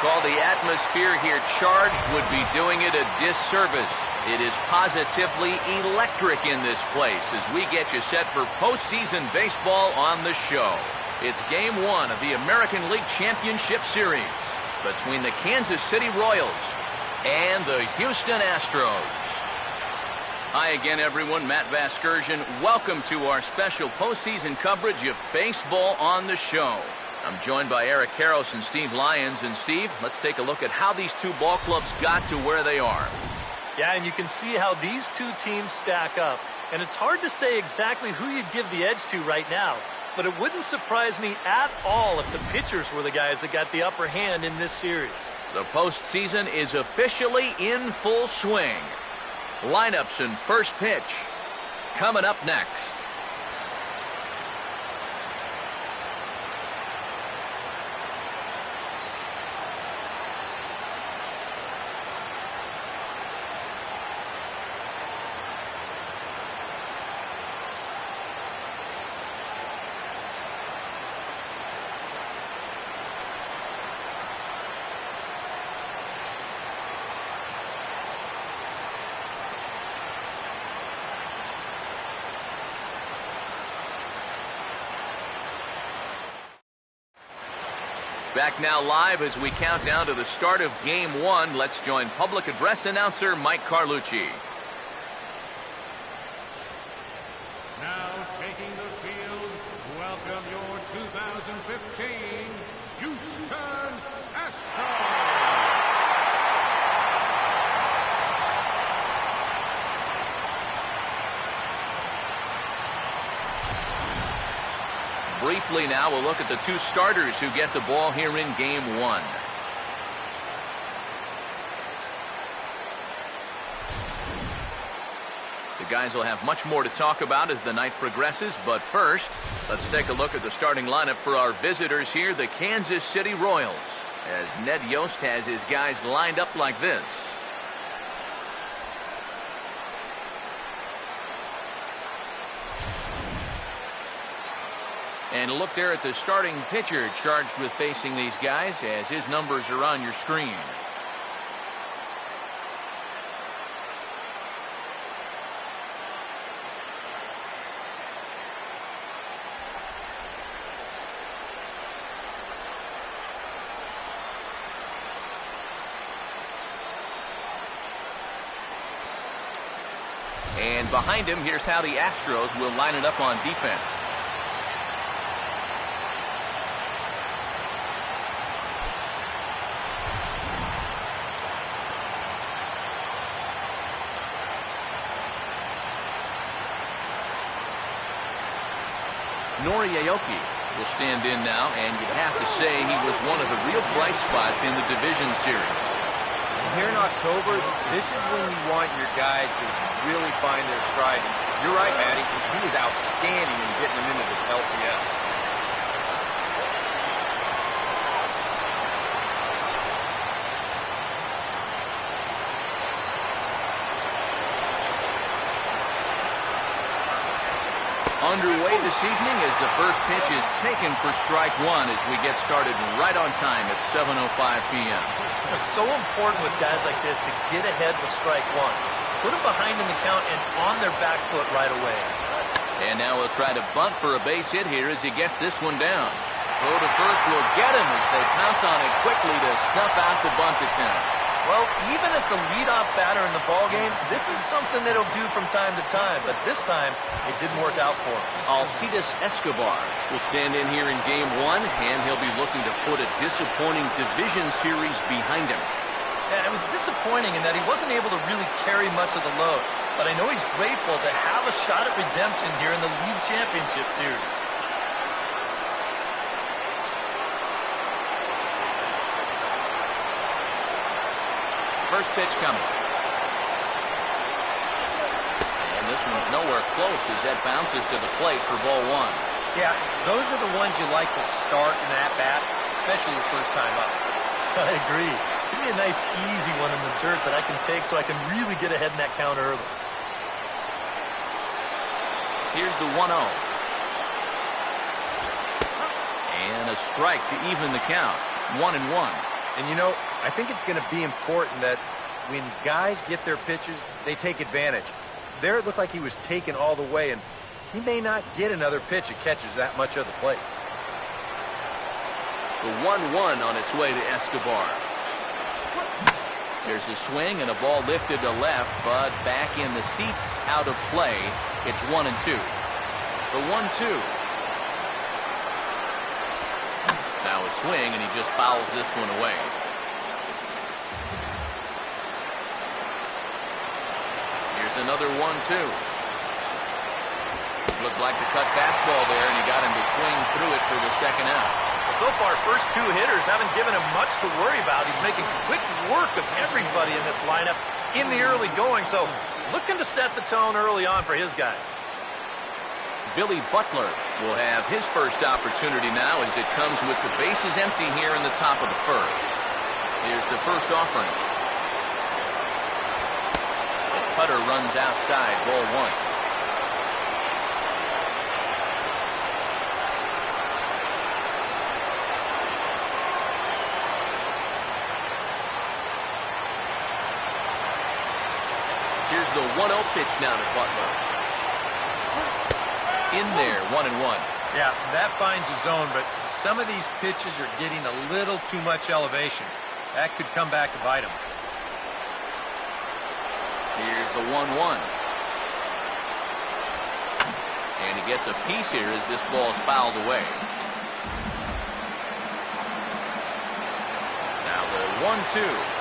call the atmosphere here charged would be doing it a disservice. It is positively electric in this place as we get you set for postseason baseball on the show. It's Game 1 of the American League Championship Series between the Kansas City Royals and the Houston Astros. Hi again, everyone. Matt Vasgersian. Welcome to our special postseason coverage of baseball on the show. I'm joined by Eric Karros and Steve Lyons. And Steve, let's take a look at how these two ball clubs got to where they are. Yeah, and you can see how these two teams stack up. And it's hard to say exactly who you'd give the edge to right now. But it wouldn't surprise me at all if the pitchers were the guys that got the upper hand in this series. The postseason is officially in full swing. Lineups and first pitch coming up next. Back now live as we count down to the start of Game 1. Let's join public address announcer Mike Carlucci. Now taking the field, welcome your 2015 Houston Astros. Briefly now, we'll look at the two starters who get the ball here in Game 1. The guys will have much more to talk about as the night progresses, but first, let's take a look at the starting lineup for our visitors here, the Kansas City Royals, as Ned Yost has his guys lined up like this. And a look there at the starting pitcher charged with facing these guys as his numbers are on your screen. And behind him, here's how the Astros will line it up on defense. Aoki will stand in now, and you'd have to say he was one of the real bright spots in the division series. Here in October, this is when you want your guys to really find their stride. You're right, Matty. He was outstanding in getting them into this LCS. Underway this evening as the first pitch is taken for strike one as we get started right on time at 7:05 p.m. It's so important with guys like this to get ahead with strike one. Put them behind in the count and on their back foot right away. And now he'll try to bunt for a base hit here as he gets this one down. Throw to first will get him as they pounce on it quickly to snuff out the bunt attempt. Well, even as the leadoff batter in the ballgame, this is something that he'll do from time to time, but this time it didn't work out for him. ALCS Escobar will stand in here in Game 1, and he'll be looking to put a disappointing division series behind him. Yeah, it was disappointing in that he wasn't able to really carry much of the load, but I know he's grateful to have a shot at redemption here in the League Championship Series. First pitch coming. And this one's nowhere close as that bounces to the plate for ball one. Yeah, those are the ones you like to start in that bat, especially your first time up. I agree. Give me a nice easy one in the dirt that I can take so I can really get ahead in that count early. Here's the 1-0. And a strike to even the count. 1-1. And, you know, I think it's going to be important that when guys get their pitches, they take advantage. There it looked like he was taken all the way, and he may not get another pitch that catches that much of the plate. The 1-1 on its way to Escobar. There's a swing and a ball lifted to left, but back in the seats, out of play. It's 1-2. The 1-2. Now a swing, and he just fouls this one away. Here's another 1-2. Looked like the cut fastball there, and he got him to swing through it for the second out. So far, first two hitters haven't given him much to worry about. He's making quick work of everybody in this lineup in the early going, so looking to set the tone early on for his guys. Billy Butler will have his first opportunity now as it comes with the bases empty here in the top of the first. Here's the first offering. The cutter runs outside, ball one. Here's the 1-0 pitch now to Butler. In there, 1-1. Yeah, that finds a zone, but some of these pitches are getting a little too much elevation. That could come back to bite him. Here's the 1-1. And he gets a piece here as this ball is fouled away. Now the 1-2.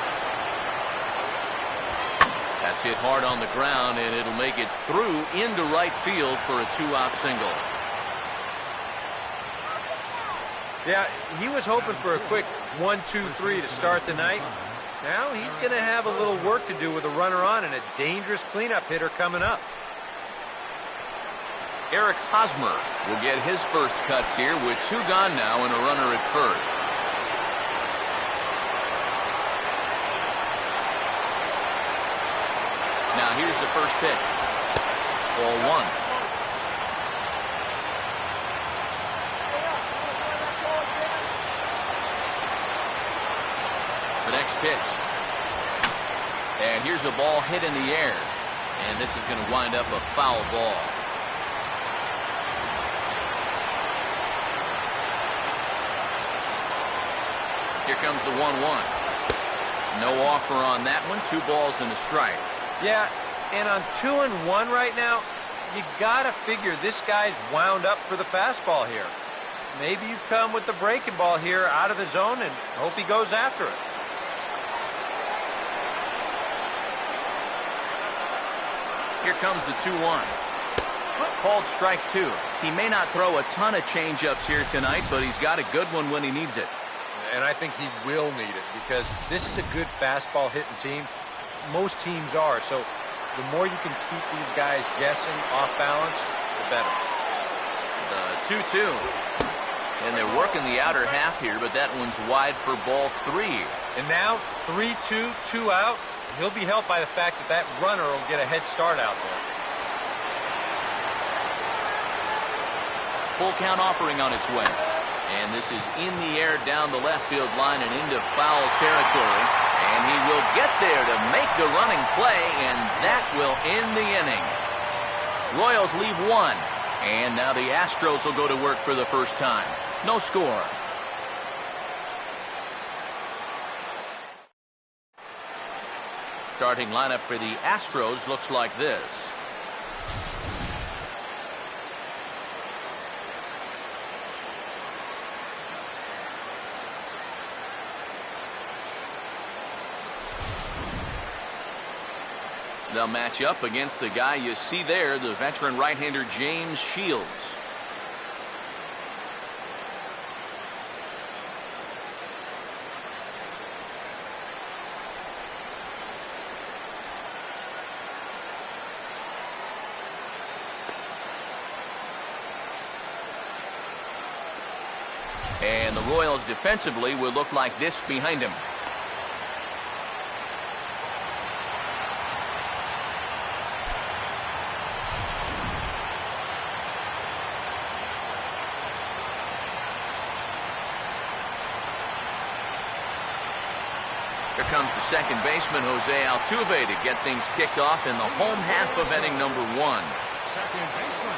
That's hit hard on the ground, and it'll make it through into right field for a 2-out single. Yeah, he was hoping for a quick 1-2-3 to start the night. Now he's going to have a little work to do with a runner on and a dangerous cleanup hitter coming up. Eric Hosmer will get his first cuts here with two gone now and a runner at first. Now here's the first pitch. Ball one. The next pitch. And here's a ball hit in the air. And this is going to wind up a foul ball. Here comes the 1-1. No offer on that one. 2 balls and a strike. Yeah, and on 2-1 right now, you got to figure this guy's wound up for the fastball here. Maybe you come with the breaking ball here out of the zone and hope he goes after it. Here comes the 2-1. Called strike 2. He may not throw a ton of change-ups here tonight, but he's got a good one when he needs it. And I think he will need it because this is a good fastball hitting team. Most teams are, so the more you can keep these guys guessing off balance, the better. The 2-2. And they're working the outer half here, but that one's wide for ball 3. And now 3-2, 2 out. He'll be helped by the fact that that runner will get a head start out there. Full count offering on its way. And this is in the air down the left field line and into foul territory. And he will get there to make the running play, and that will end the inning. Royals leave 1, and now the Astros will go to work for the first time. No score. Starting lineup for the Astros looks like this. They'll match up against the guy you see there, the veteran right-hander James Shields. And the Royals defensively will look like this behind him. Here comes the second baseman, Jose Altuve, to get things kicked off in the home half of inning number 1. Second baseman,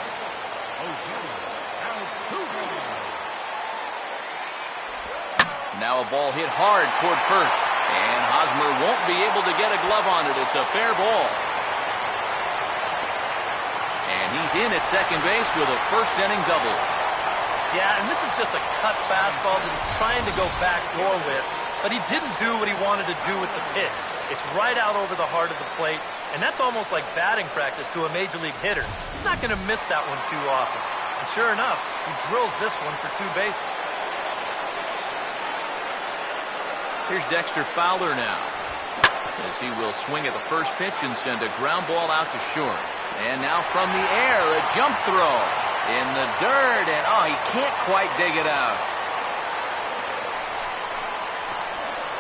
Jose Altuve. Now a ball hit hard toward first. And Hosmer won't be able to get a glove on it. It's a fair ball. And he's in at second base with a first-inning double. Yeah, and this is just a cut fastball that he's trying to go backdoor with, but he didn't do what he wanted to do with the pitch. It's right out over the heart of the plate, and that's almost like batting practice to a major league hitter. He's not going to miss that one too often. And sure enough, he drills this one for 2 bases. Here's Dexter Fowler now, as he will swing at the first pitch and send a ground ball out to short. And now from the air, a jump throw in the dirt, and oh, he can't quite dig it out.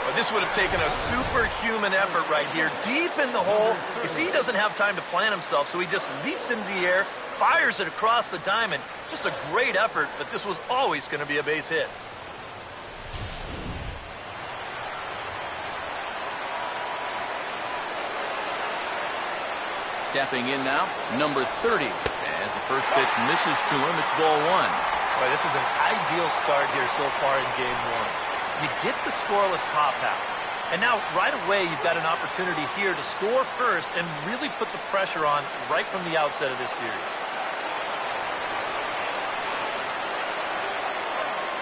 Well, this would have taken a superhuman effort right here, deep in the hole. You see, he doesn't have time to plant himself, so he just leaps into the air, fires it across the diamond. Just a great effort, but this was always going to be a base hit. Stepping in now, number 30. As the first pitch misses to him, it's ball 1. Boy, this is an ideal start here so far in game 1. You get the scoreless top half. And now, right away, you've got an opportunity here to score first and really put the pressure on right from the outset of this series.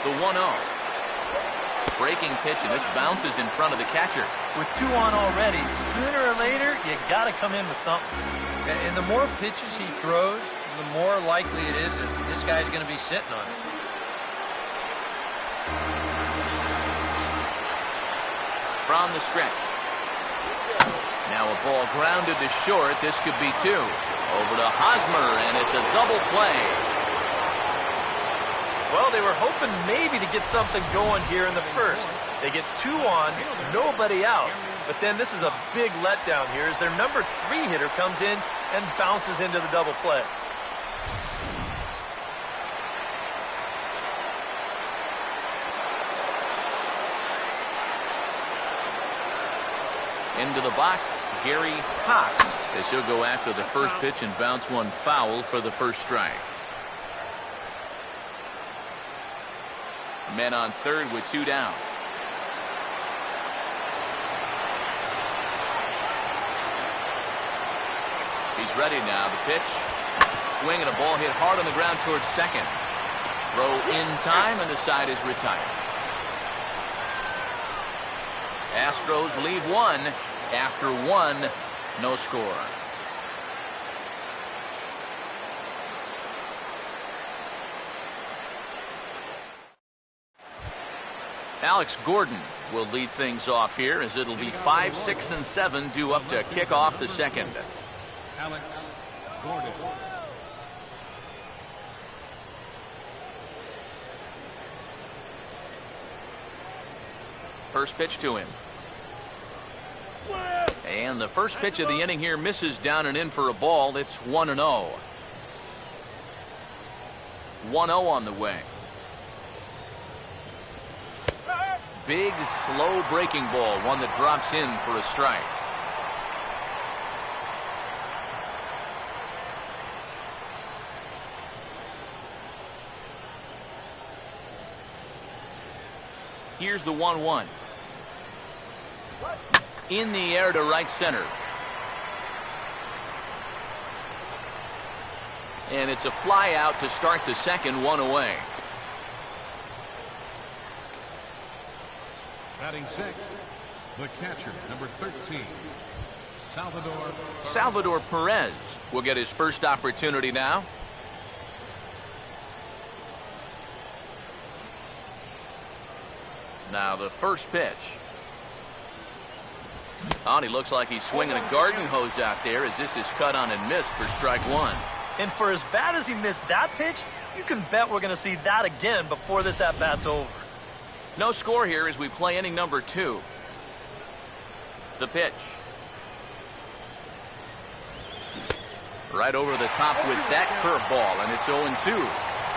The 1-0. Breaking pitch, and this bounces in front of the catcher. With 2 on already, sooner or later, you got to come in with something. And the more pitches he throws, the more likely it is that this guy's going to be sitting on it. From the stretch. Now a ball grounded to short. This could be 2. Over to Hosmer, and it's a double play. Well, they were hoping maybe to get something going here in the first. They get 2 on, nobody out. But then this is a big letdown here as their number 3 hitter comes in and bounces into the double play. Into the box, Gary Cox, as he'll go after the first pitch and bounce one foul for the first strike. Men on third with 2 down. He's ready now. The pitch. Swing and a ball hit hard on the ground towards second. Throw in time, and the side is retired. Astros lead 1 after 1, no score. Alex Gordon will lead things off here as it'll be 5, 6, and 7 due up to kick off the second. Alex Gordon. First pitch to him. And the first pitch of the inning here misses down and in for a ball. It's 1-0. 1-0 on the way. Big, slow breaking ball. One that drops in for a strike. Here's the 1-1. In the air to right center. And it's a fly out to start the second, 1 away. Batting 6, the catcher, number 13, Salvador Perez will get his first opportunity now. Now the first pitch. Oh, and he looks like he's swinging a garden hose out there as this is cut on and missed for strike 1. And for as bad as he missed that pitch, you can bet we're going to see that again before this at-bat's over. No score here as we play inning number 2. The pitch. Right over the top with that curveball, and it's 0-2.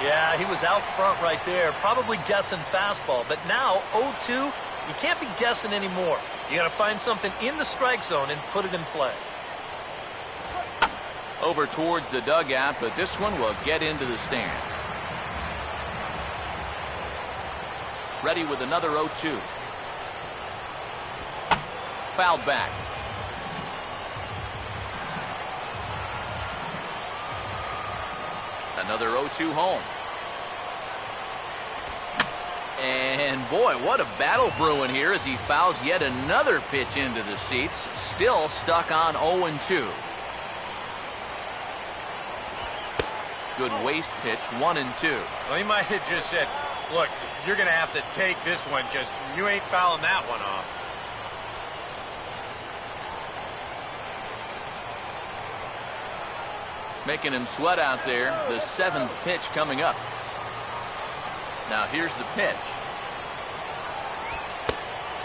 Yeah, he was out front right there, probably guessing fastball. But now 0-2, You can't be guessing anymore. You got to find something in the strike zone and put it in play. Over towards the dugout, but this one will get into the stands. Ready with another 0-2. Fouled back. Another 0-2 home. And boy, what a battle brewing here as he fouls yet another pitch into the seats. Still stuck on 0-2. Good waste pitch, 1-2. Well, he might have just said, look, you're going to have to take this one because you ain't fouling that one off. Making him sweat out there. The 7th pitch coming up. Now here's the pitch.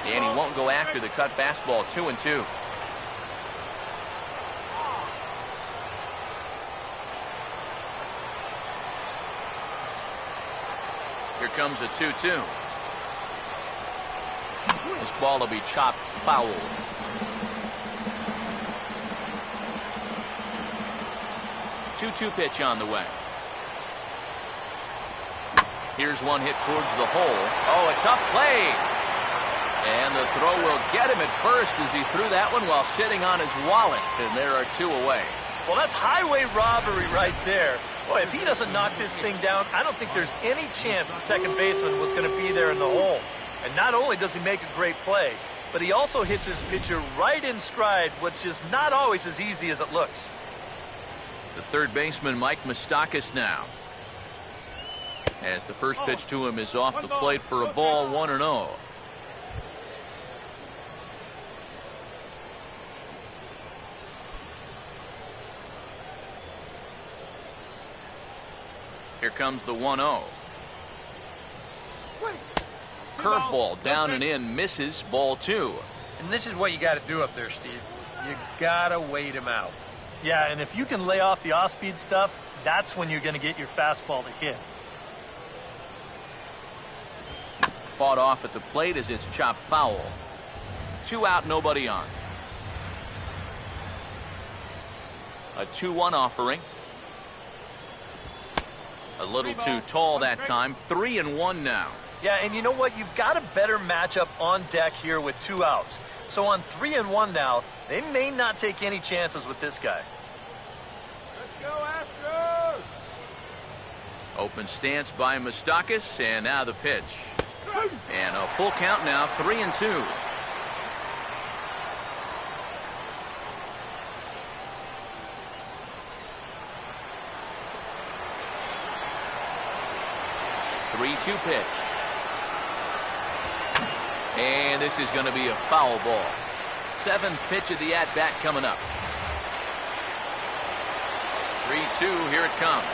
And he won't go after the cut fastball. 2-2. Here comes a 2-2. This ball will be chopped foul. 2-2 pitch on the way. Here's one hit towards the hole. Oh, a tough play. And the throw will get him at first as he threw that one while sitting on his wallet. And there are 2 away. Well, that's highway robbery right there. Boy, if he doesn't knock this thing down, I don't think there's any chance the second baseman was going to be there in the hole. And not only does he make a great play, but he also hits his pitcher right in stride, which is not always as easy as it looks. The third baseman, Mike Moustakas, now. As the first pitch to him is off the plate for a ball, 1-0. Here comes the 1-0. Curveball down and in, misses, ball 2. And this is what you got to do up there, Steve. You got to wait him out. Yeah, and if you can lay off the off-speed stuff, that's when you're going to get your fastball to hit. Fought off at the plate as it's chopped foul. 2 out, nobody on. A 2-1 offering. A little too tall that time. 3-1 now. Yeah, and you know what? You've got a better matchup on deck here with 2 outs. So on 3-1 now, they may not take any chances with this guy. Let's go, Astros! Open stance by Moustakas, and now the pitch. And a full count now, 3-2. Three-two pitch. And this is going to be a foul ball. 7th pitch of the at-bat coming up. 3-2, here it comes.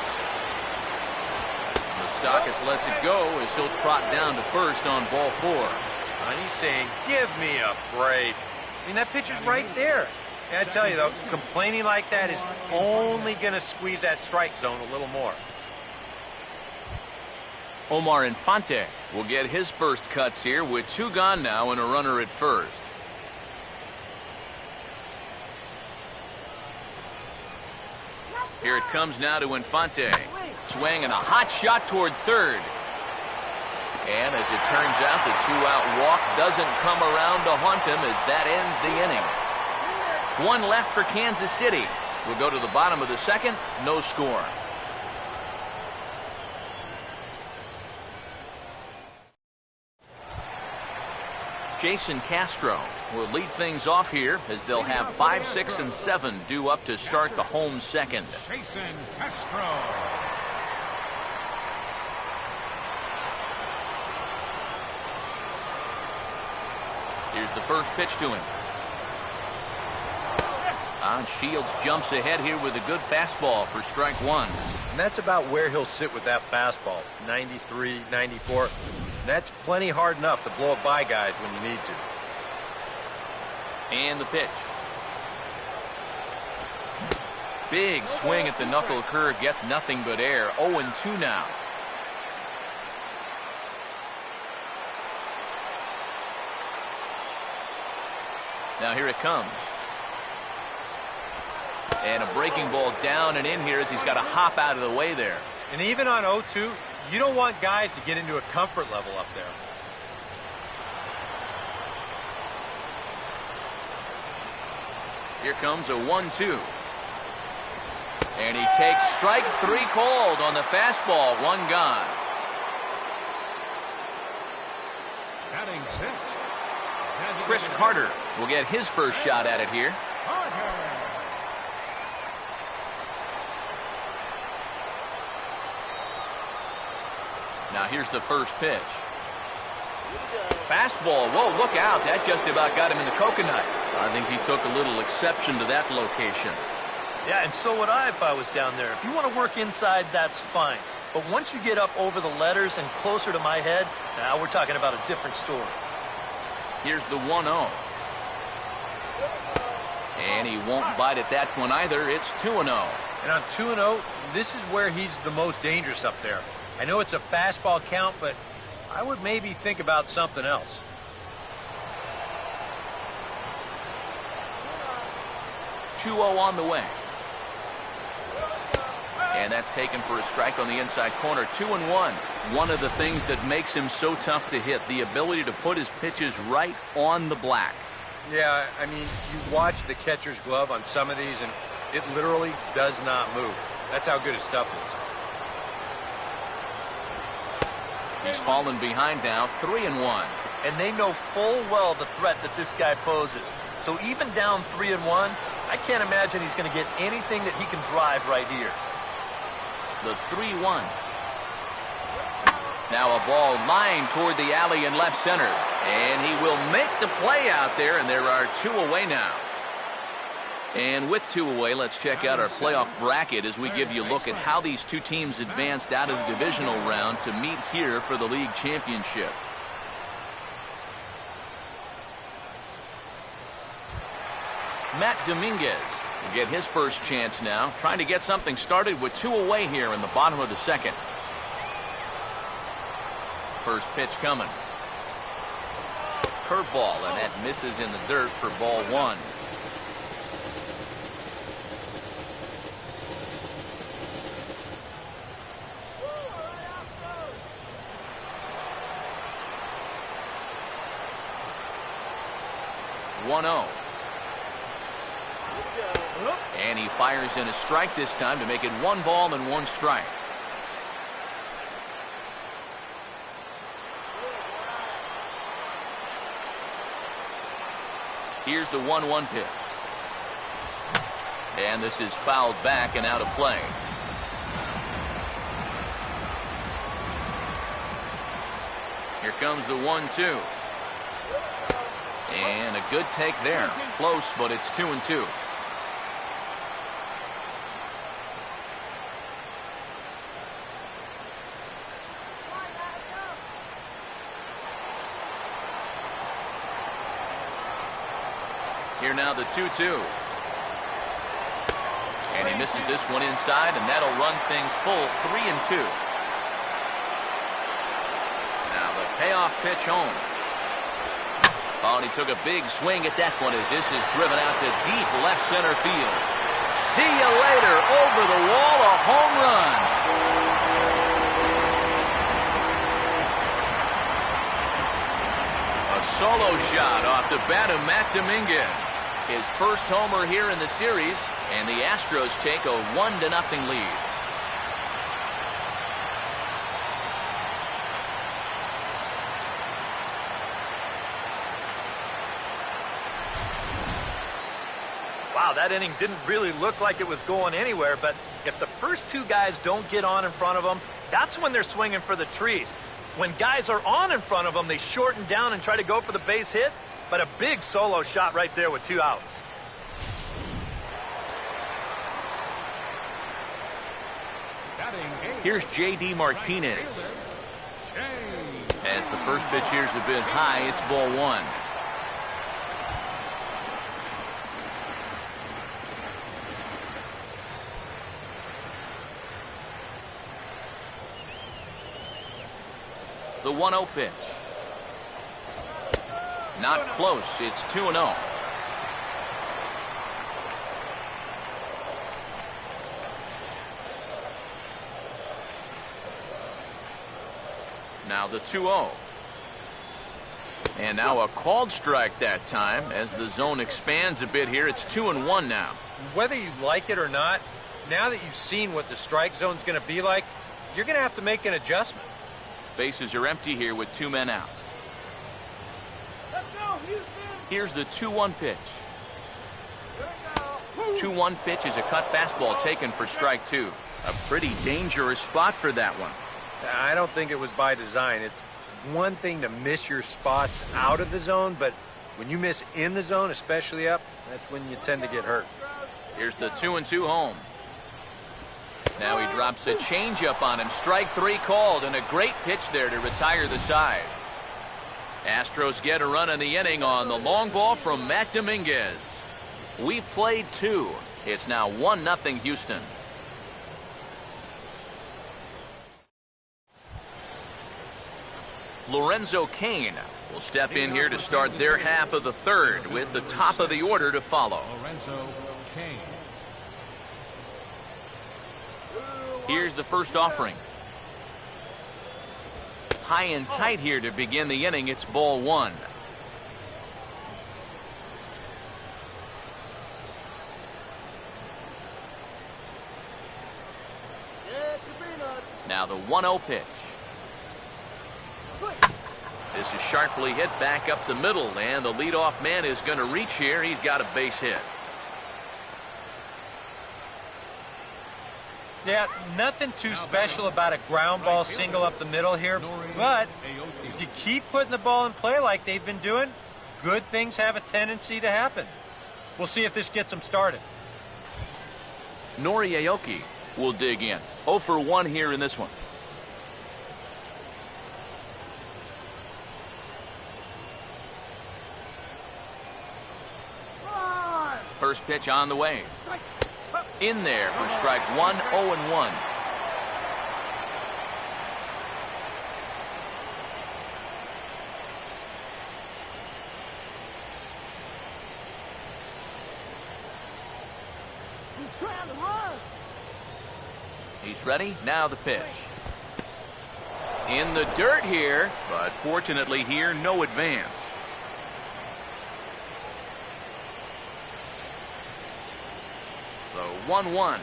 Moustakas lets it go as he'll trot down to first on ball 4. And he's saying, give me a break. I mean, that pitch is right there. And I tell you, though, complaining like that is only going to squeeze that strike zone a little more. Omar Infante will get his first cuts here with 2 gone now and a runner at first. Here it comes now to Infante. Swing and a hot shot toward third. And as it turns out, the 2-out walk doesn't come around to haunt him as that ends the inning. 1 left for Kansas City. We'll go to the bottom of the 2nd. No score. Jason Castro will lead things off here as they'll have 5, 6, and 7 due up to start the home 2nd. Jason Castro. Here's the first pitch to him. Shields jumps ahead here with a good fastball for strike 1. And that's about where he'll sit with that fastball. 93, 94. That's plenty hard enough to blow it by guys when you need to. And the pitch. Big swing at the knuckle curve, gets nothing but air. 0-2 now. Now here it comes. And a breaking ball down and in here as he's got to hop out of the way there. And even on 0-2, you don't want guys to get into a comfort level up there. Here comes a 1-2. And he takes strike 3 called on the fastball. 1 gone. Batting six. Chris Carter will get his first shot at it here. Now here's the first pitch. Fastball. Whoa, look out. That just about got him in the coconut. I think he took a little exception to that location. Yeah, and so would I if I was down there. If you want to work inside, that's fine. But once you get up over the letters and closer to my head, now we're talking about a different story. Here's the 1-0. And he won't bite at that one either. It's 2-0. And on 2-0, this is where he's the most dangerous up there. I know it's a fastball count, but I would maybe think about something else. On the way. And that's taken for a strike on the inside corner. 2-1. One of the things that makes him so tough to hit, the ability to put his pitches right on the black. Yeah, I mean, you watch the catcher's glove on some of these, and it literally does not move. That's how good his stuff is. He's fallen behind now, 3-1. And they know full well the threat that this guy poses. So even down 3-1, I can't imagine he's going to get anything that he can drive right here. The 3-1. Now a ball lined toward the alley in left center. And he will make the play out there, and there are 2 away now. And with 2 away, let's check out our playoff bracket as we give you a look at how these 2 teams advanced out of the divisional round to meet here for the league championship. Matt Dominguez will get his first chance now, trying to get something started with 2 away here in the bottom of the second. First pitch coming. Curveball, and that misses in the dirt for ball 1. And he fires in a strike this time to make it 1 ball and 1 strike. Here's the 1-1 pitch. And this is fouled back and out of play. Here comes the 1-2. And a good take there. Close, but it's 2-2. Here now the 2-2. And he misses this one inside, and that'll run things full 3-2. Now the payoff pitch home. Oh, and he took a big swing at that one as this is driven out to deep left center field. See you later. Over the wall, a home run. A solo shot off the bat of Matt Dominguez. His first homer here in the series, and the Astros take a 1-0 lead. Wow, that inning didn't really look like it was going anywhere, but if the first 2 guys don't get on in front of them, that's when they're swinging for the trees. When guys are on in front of them, they shorten down and try to go for the base hit, but a big solo shot right there with 2 outs. Here's J.D. Martinez. As the first pitch here's a bit high, it's ball 1. The 1-0 pitch. Not close. It's 2-0. Now the 2-0. And now a called strike that time as the zone expands a bit here. It's 2-1 now. Whether you like it or not, now that you've seen what the strike zone's going to be like, you're going to have to make an adjustment. Bases are empty here with 2 men out. Let's go, Houston. Here's the 2-1 pitch. 2-1 pitch is a cut fastball taken for strike 2. A pretty dangerous spot for that one. I don't think it was by design. It's one thing to miss your spots out of the zone, but when you miss in the zone, especially up, that's when you tend to get hurt. Here's the 2-2 home. Now he drops a changeup on him. Strike 3 called, and a great pitch there to retire the side. Astros get a run in the inning on the long ball from Matt Dominguez. We've played 2. It's now 1-0 Houston. Lorenzo Cain will step in here to start their half of the third with the top of the order to follow. Lorenzo Cain. Here's the first offering. High and tight here to begin the inning. It's ball 1. Now the 1-0 pitch. This is sharply hit back up the middle, and the leadoff man is going to reach here. He's got a base hit. Yeah, nothing too special about a ground ball single up the middle here, but if you keep putting the ball in play like they've been doing, good things have a tendency to happen. We'll see if this gets them started. Nori Aoki will dig in. 0 for 1 here in this one. First pitch on the way. In there for strike 1, 0-1. He's ready. Now the pitch. In the dirt here, but fortunately here, no advance. The 1-1.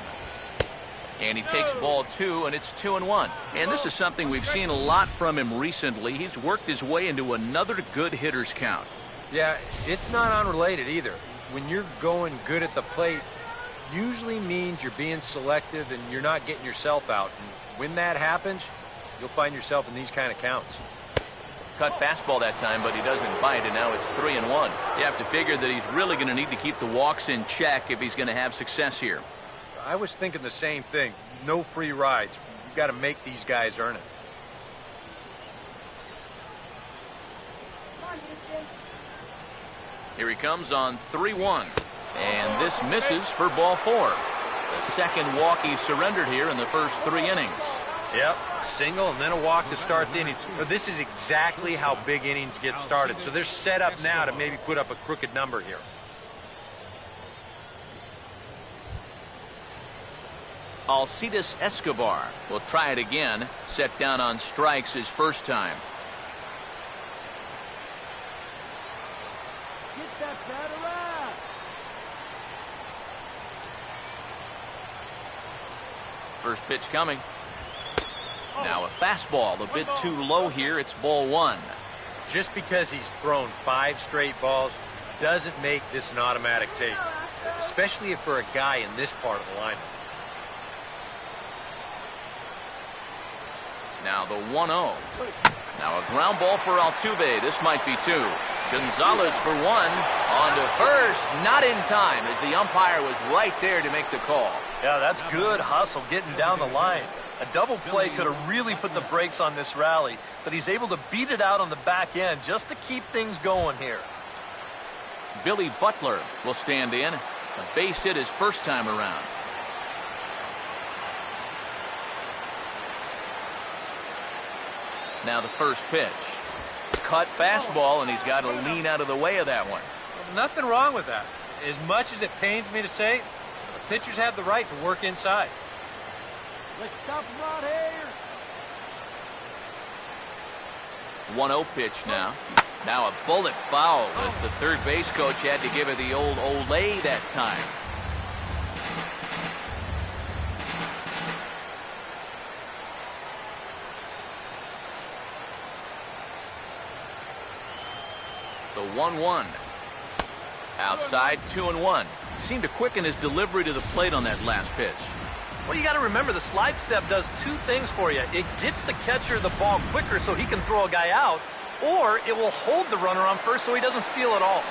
And he takes ball 2, and it's 2-1. And this is something we've seen a lot from him recently. He's worked his way into another good hitter's count. Yeah, it's not unrelated either. When you're going good at the plate, usually means you're being selective and you're not getting yourself out. And when that happens, you'll find yourself in these kind of counts. Cut fastball that time, but he doesn't bite, and now it's 3-1. You have to figure that he's really going to need to keep the walks in check if he's going to have success here. I was thinking the same thing. No free rides. You've got to make these guys earn it. Here he comes on 3-1. And this misses for ball 4. The second walk he surrendered here in the first 3 innings. Yep, single and then a walk to start the inning. But this is exactly how big innings get started. So they're set up now to maybe put up a crooked number here. Alcides Escobar will try it again. Set down on strikes his first time. Get that batter out. First pitch coming. Now a fastball a bit too low here. It's ball 1. Just because he's thrown 5 straight balls doesn't make this an automatic take, especially if for a guy in this part of the lineup. Now the 1-0. Now a ground ball for Altuve. This might be 2. Gonzalez for 1. On to first. Not in time as the umpire was right there to make the call. Yeah, that's good hustle getting down the line. A double play could have really put the brakes on this rally, but he's able to beat it out on the back end just to keep things going here. Billy Butler will stand in. A base hit his first time around. Now the first pitch. Cut fastball, and he's got to lean out of the way of that one. Nothing wrong with that. As much as it pains me to say, the pitchers have the right to work inside. Let's stop him right here. 1-0 pitch now. Now a bullet foul as the third base coach had to give it the old Olay that time. The 1-1. Outside, 2-1. Seemed to quicken his delivery to the plate on that last pitch. Well, you got to remember the slide step does two things for you. It gets the catcher the ball quicker so he can throw a guy out, or it will hold the runner on first so he doesn't steal it all.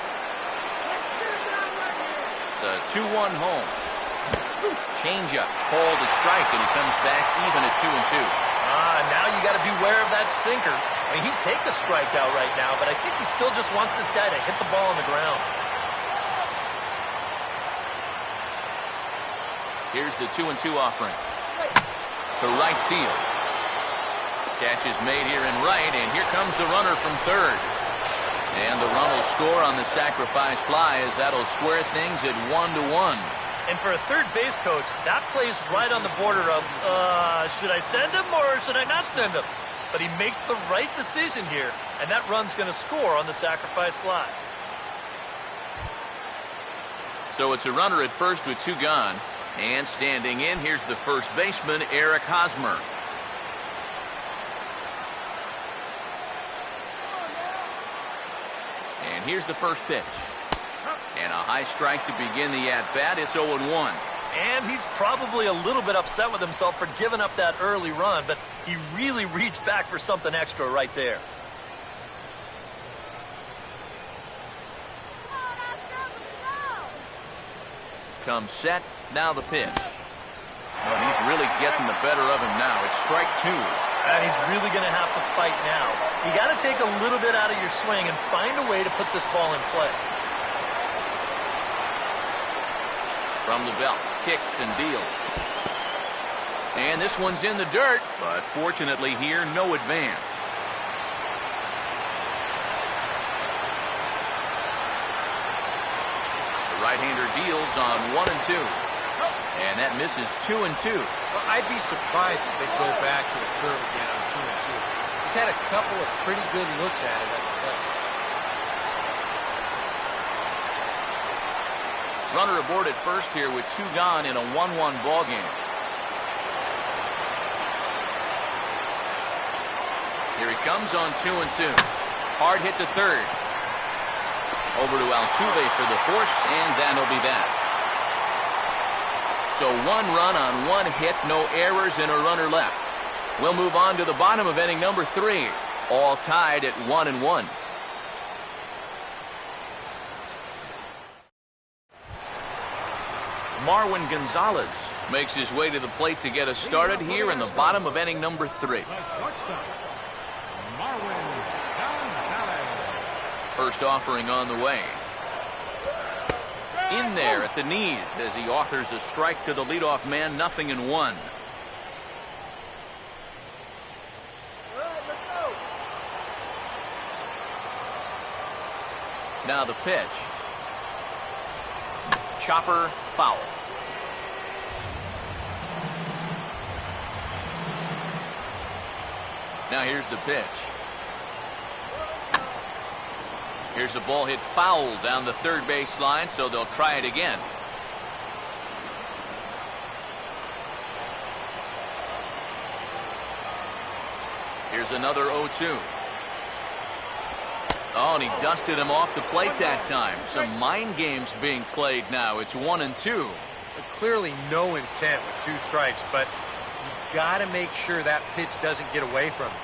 The 2-1 home. Changeup called a strike, and he comes back even at 2-2. Now you got to beware of that sinker. I mean, he'd take a strikeout right now, but I think he still just wants this guy to hit the ball on the ground. Here's the 2-2 offering. To right field. Catch is made here in right, and here comes the runner from third. And the run will score on the sacrifice fly as that'll square things at 1-1. And for a third base coach, that plays right on the border of, should I send him or should I not send him? But he makes the right decision here, and that run's going to score on the sacrifice fly. So it's a runner at first with two gone. And standing in, here's the first baseman, Eric Hosmer. And here's the first pitch. And a high strike to begin the at-bat. It's 0-1. And he's probably a little bit upset with himself for giving up that early run, but he really reached back for something extra right there. Comes set. Now the pitch. Oh, he's really getting the better of him now. It's strike two. And he's really going to have to fight now. You got to take a little bit out of your swing and find a way to put this ball in play. From the belt, kicks and deals. And this one's in the dirt, but fortunately here, no advance. The right-hander deals on 1-2. And that misses 2-2. Well, I'd be surprised if they go back to the curve again on 2-2. He's had a couple of pretty good looks at it at the plate. Runner aboard at first here with two gone in a 1-1 ball game. Here he comes on 2-2. Hard hit to third. Over to Altuve for the fourth, and that'll be that. So one run on one hit, no errors, and a runner left. We'll move on to the bottom of inning number 3. All tied at 1-1. Marwin Gonzalez makes his way to the plate to get us started here in the bottom of inning number 3. First offering on the way. In there at the knees as he offers a strike to the leadoff man, 0-1. Now the pitch. Chopper, foul. Now here's the pitch. Here's a ball hit foul down the third base line, so they'll try it again. Here's another 0-2. Oh, and he dusted him off the plate that time. Some mind games being played now. It's 1-2. Clearly no intent with 2 strikes, but you got to make sure that pitch doesn't get away from him.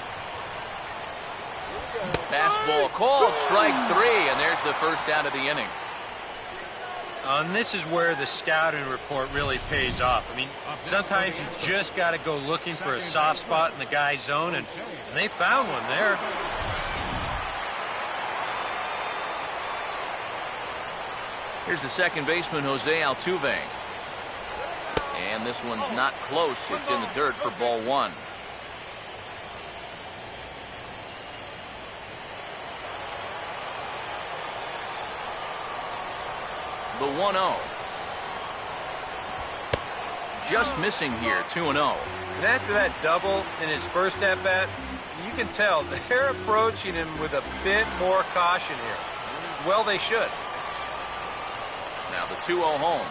Fastball called, strike 3, and there's the first out of the inning. And this is where the scouting report really pays off. I mean, sometimes you just got to go looking for a soft spot in the guy's zone, and they found one there. Here's the second baseman, Jose Altuve. And this one's not close. It's in the dirt for ball 1. The 1-0. Just missing here, 2-0. And after that double in his first at-bat, You can tell they're approaching him with a bit more caution here. Well, they should. Now the 2-0 home.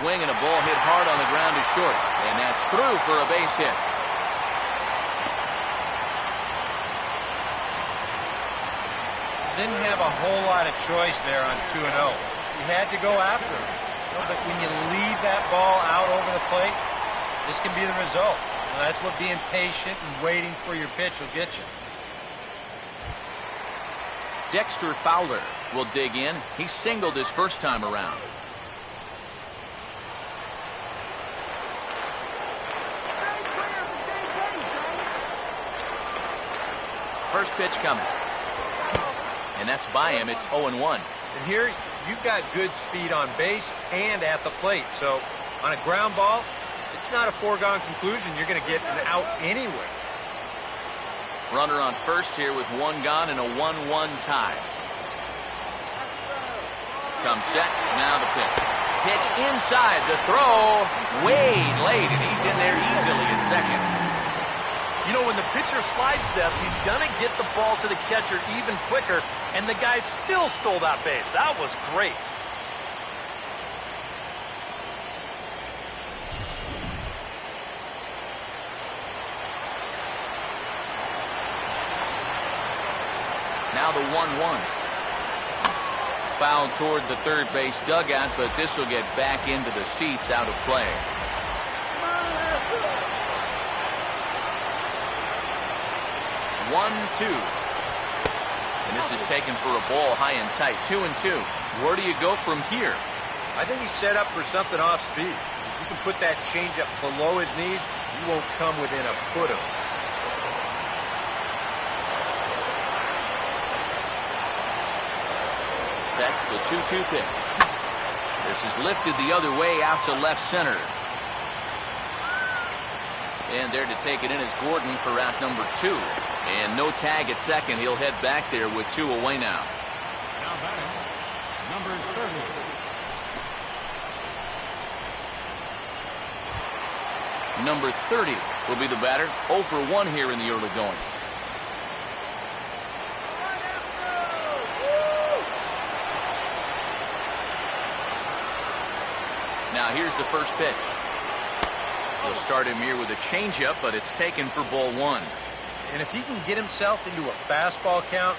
Swing and a ball hit hard on the ground to short. And that's through for a base hit. Didn't have a whole lot of choice there on 2-0. You had to go after him. But when you leave that ball out over the plate, this can be the result. And that's what being patient and waiting for your pitch will get you. Dexter Fowler will dig in. He singled his first time around. First pitch coming. And that's by him. It's 0-1. And here, you've got good speed on base and at the plate. So, on a ground ball, it's not a foregone conclusion you're going to get an out anyway. Runner on first here with one gone and a 1-1 tie. Comes set. Now the pitch. Pitch inside. The throw. Way late, and he's in there easily at second. You know, when the pitcher slide steps, he's going to get the ball to the catcher even quicker, and the guy still stole that base. That was great. Now the 1-1. Fouled toward the third base dugout, but this will get back into the seats, out of play. 1-2. And this is taken for a ball high and tight. 2-2. Where do you go from here? I think he's set up for something off speed. If you can put that changeup below his knees, you won't come within a foot of him. Sets the 2-2 pitch. This is lifted the other way out to left center. And there to take it in is Gordon for out number 2. And no tag at second. He'll head back there with 2 away now. Now batting, number 30. Number 30 will be the batter. 0 for 1 here in the early going. Now here's the first pitch. He'll start him here with a changeup, but it's taken for ball 1. And if he can get himself into a fastball count,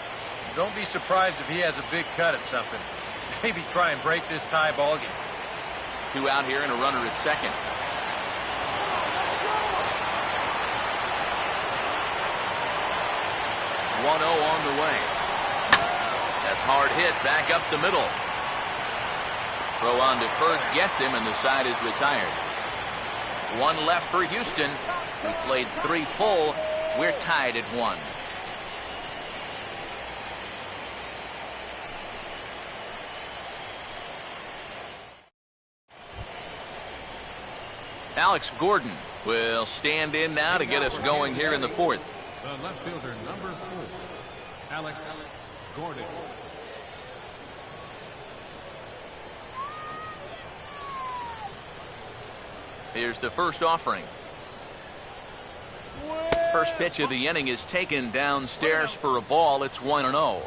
don't be surprised if he has a big cut at something. Maybe try and break this tie ball game. 2 out here and a runner at second. 1-0 on the way. That's hard hit back up the middle. Throw on to first gets him, and the side is retired. 1 left for Houston. We played 3 full. We're tied at 1. Alex Gordon will stand in now to get us going here in the 4th. The left fielder, number 4, Alex Gordon. Here's the first offering. First pitch of the inning is taken downstairs for a ball. It's 1-0.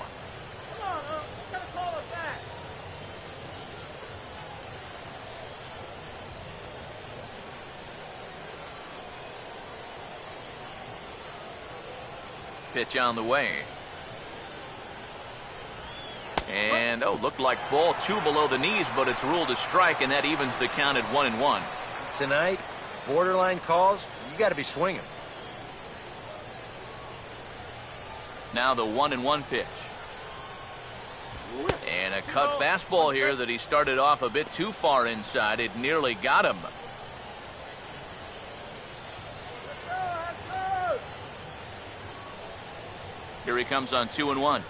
Pitch on the way. And, looked like ball 2 below the knees, but it's ruled a strike, and that evens the count at 1-1. Tonight, borderline calls, you got to be swinging. Now the 1-1 pitch. And a cut fastball here that he started off a bit too far inside. It nearly got him. Here he comes on 2-1.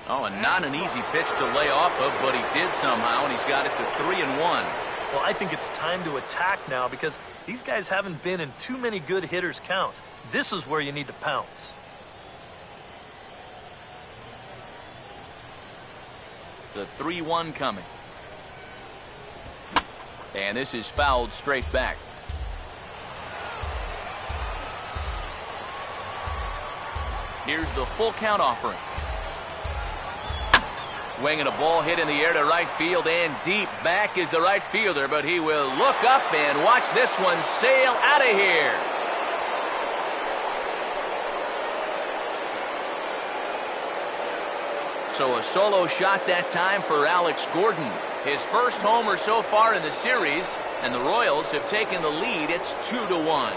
Oh, and not an easy pitch to lay off of, but he did somehow, and he's got it to 3-1. Well, I think it's time to attack now because these guys haven't been in too many good hitters' counts. This is where you need to pounce. The 3-1 coming. And this is fouled straight back. Here's the full count offering. Swinging a ball hit in the air to right field and deep. Back is the right fielder, but he will look up and watch this one sail out of here. So a solo shot that time for Alex Gordon. His first homer so far in the series, and the Royals have taken the lead. It's 2-1.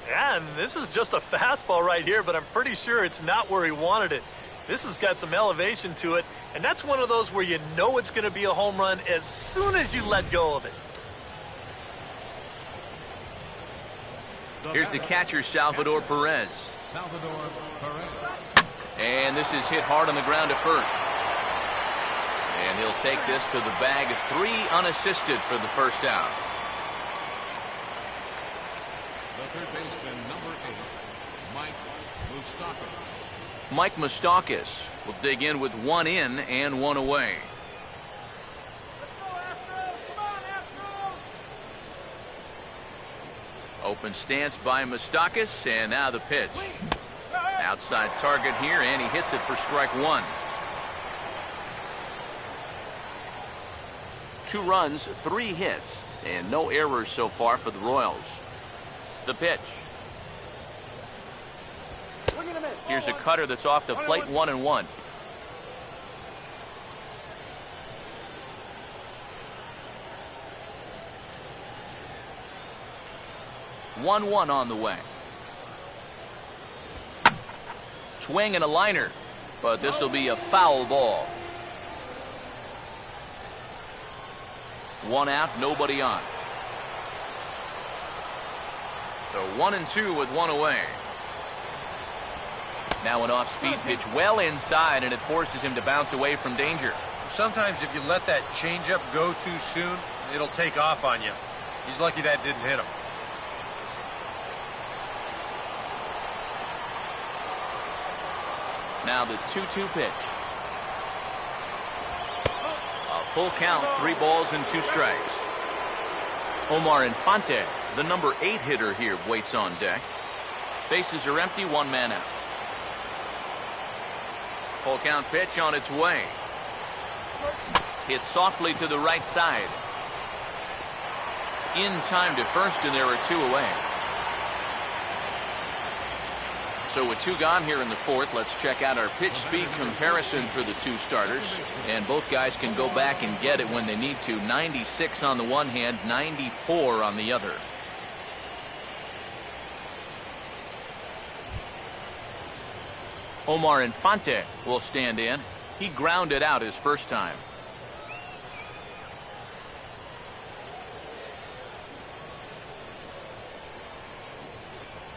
And this is just a fastball right here, but I'm pretty sure it's not where he wanted it. This has got some elevation to it, and that's one of those where you know it's going to be a home run as soon as you let go of it. Here's the catcher, Salvador Perez. And this is hit hard on the ground at first. And he'll take this to the bag of 3 unassisted for the first out. The third baseman, number 8, Mike Moustakas. Mike Moustakas will dig in with 1 in and 1 away. Let's go, Astros! Come on, Astros! Open stance by Moustakas, and now the pitch. Outside target here, and he hits it for strike 1. 2 runs, 3 hits, and no errors so far for the Royals. The pitch. Here's a cutter that's off the plate, 1-1. One on the way. Swing and a liner, but this will be a foul ball. 1 out, nobody on. So 1-2 with 1 away. Now an off-speed pitch well inside, and it forces him to bounce away from danger. Sometimes if you let that changeup go too soon, it'll take off on you. He's lucky that didn't hit him. Now the 2-2 pitch. A full count, 3 balls and 2 strikes. Omar Infante, the number 8 hitter here, waits on deck. Bases are empty, 1 man out. Full count pitch on its way. Hit softly to the right side. In time to first, and there are 2 away. So with 2 gone here in the 4th, let's check out our pitch speed comparison for the 2 starters. And both guys can go back and get it when they need to. 96 on the one hand, 94 on the other. Omar Infante will stand in. He grounded out his first time.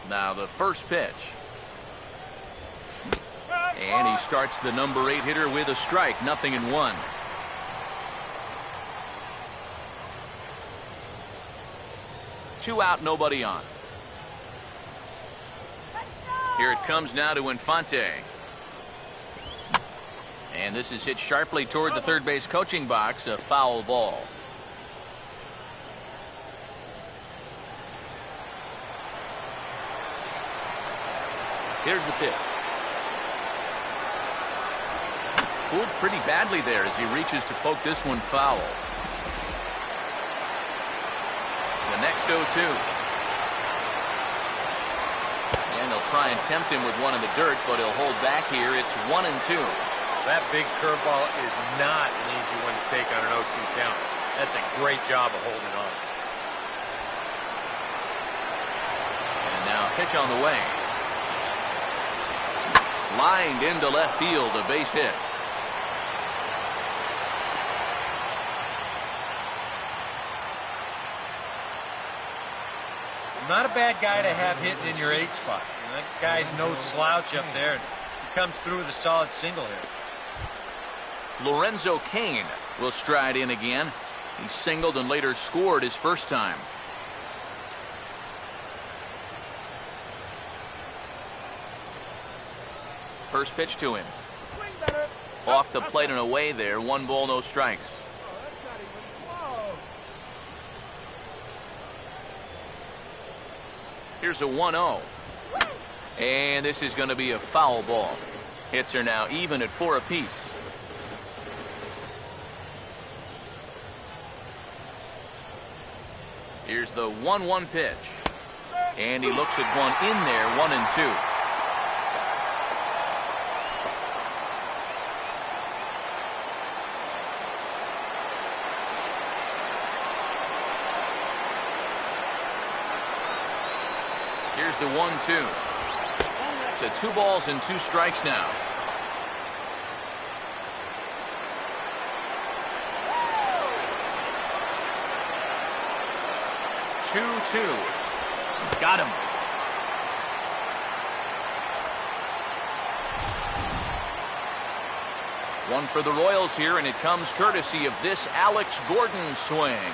Now the first pitch. And he starts the number 8 hitter with a strike, 0-1. Two out, nobody on. Here it comes now to Infante. And this is hit sharply toward the third base coaching box, a foul ball. Here's the pitch. Pulled pretty badly there as he reaches to poke this one foul. The next 0-2. And they'll try and tempt him with one in the dirt, but he'll hold back here. It's 1-2. That big curveball is not an easy one to take on an 0-2 count. That's a great job of holding on. And now a pitch on the way. Lined into left field, a base hit. Not a bad guy to have hitting in your 8 spot. That guy's no slouch up there. He comes through with a solid single here. Lorenzo Cain will stride in again. He singled and later scored his first time. First pitch to him. Swing better. Off the plate and away there. 1 ball, no strikes. Oh, that's not even close. Here's a 1-0. And this is going to be a foul ball. Hits are now even at 4 apiece. Here's the 1-1 pitch. And he looks at one in there, 1-2. Here's the 1-2. To 2 balls and 2 strikes now. Two. Got him. One for the Royals here, and it comes courtesy of this Alex Gordon swing.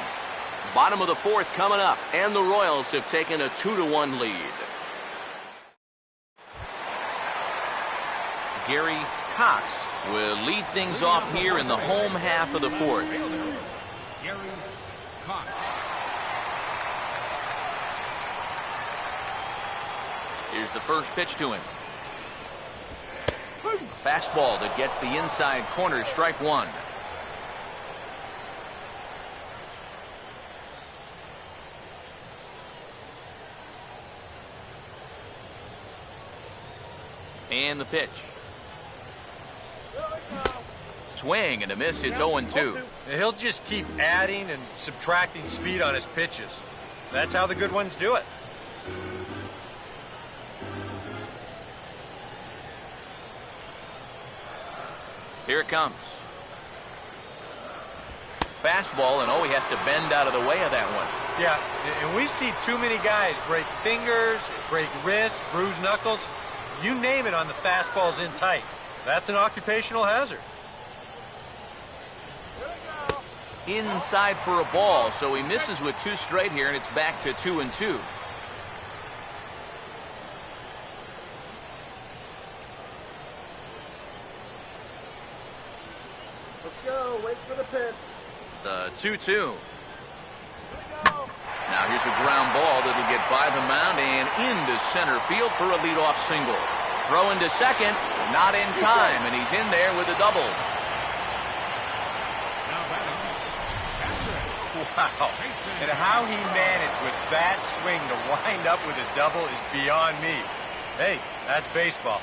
Bottom of the 4th coming up, and the Royals have taken a 2-1 lead. Gary Cox will lead things off here in the home half of the 4th. Gary Cox. Here's the first pitch to him. A fastball that gets the inside corner, strike 1. And the pitch. Swing and a miss. It's 0-2. He'll just keep adding and subtracting speed on his pitches. That's how the good ones do it. Here it comes. Fastball, and he has to bend out of the way of that one. Yeah, and we see too many guys break fingers, break wrists, bruise knuckles. You name it on the fastballs in tight. That's an occupational hazard. Inside for a ball, so he misses with 2 straight here, and it's back to 2-2. Let's go. Wait for the pitch. The 2-2. Now here's a ground ball that'll get by the mound and into center field for a leadoff single. Throw into second, not in time, and he's in there with a double. Now batting, Wow. And how he managed with that swing to wind up with a double is beyond me. Hey, that's baseball.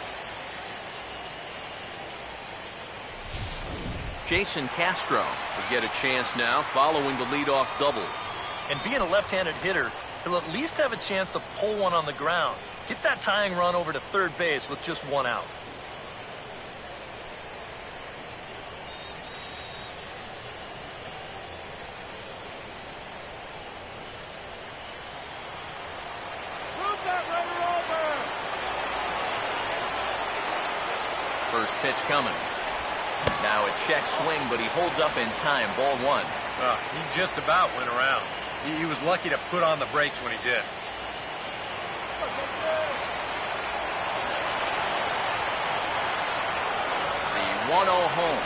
Jason Castro will get a chance now following the leadoff double. And being a left-handed hitter, he'll at least have a chance to pull one on the ground. Get that tying run over to third base with just 1 out. Move that runner over. First pitch coming. Now a check swing, but he holds up in time. Ball 1. He just about went around. He was lucky to put on the brakes when he did. The 1-0 home.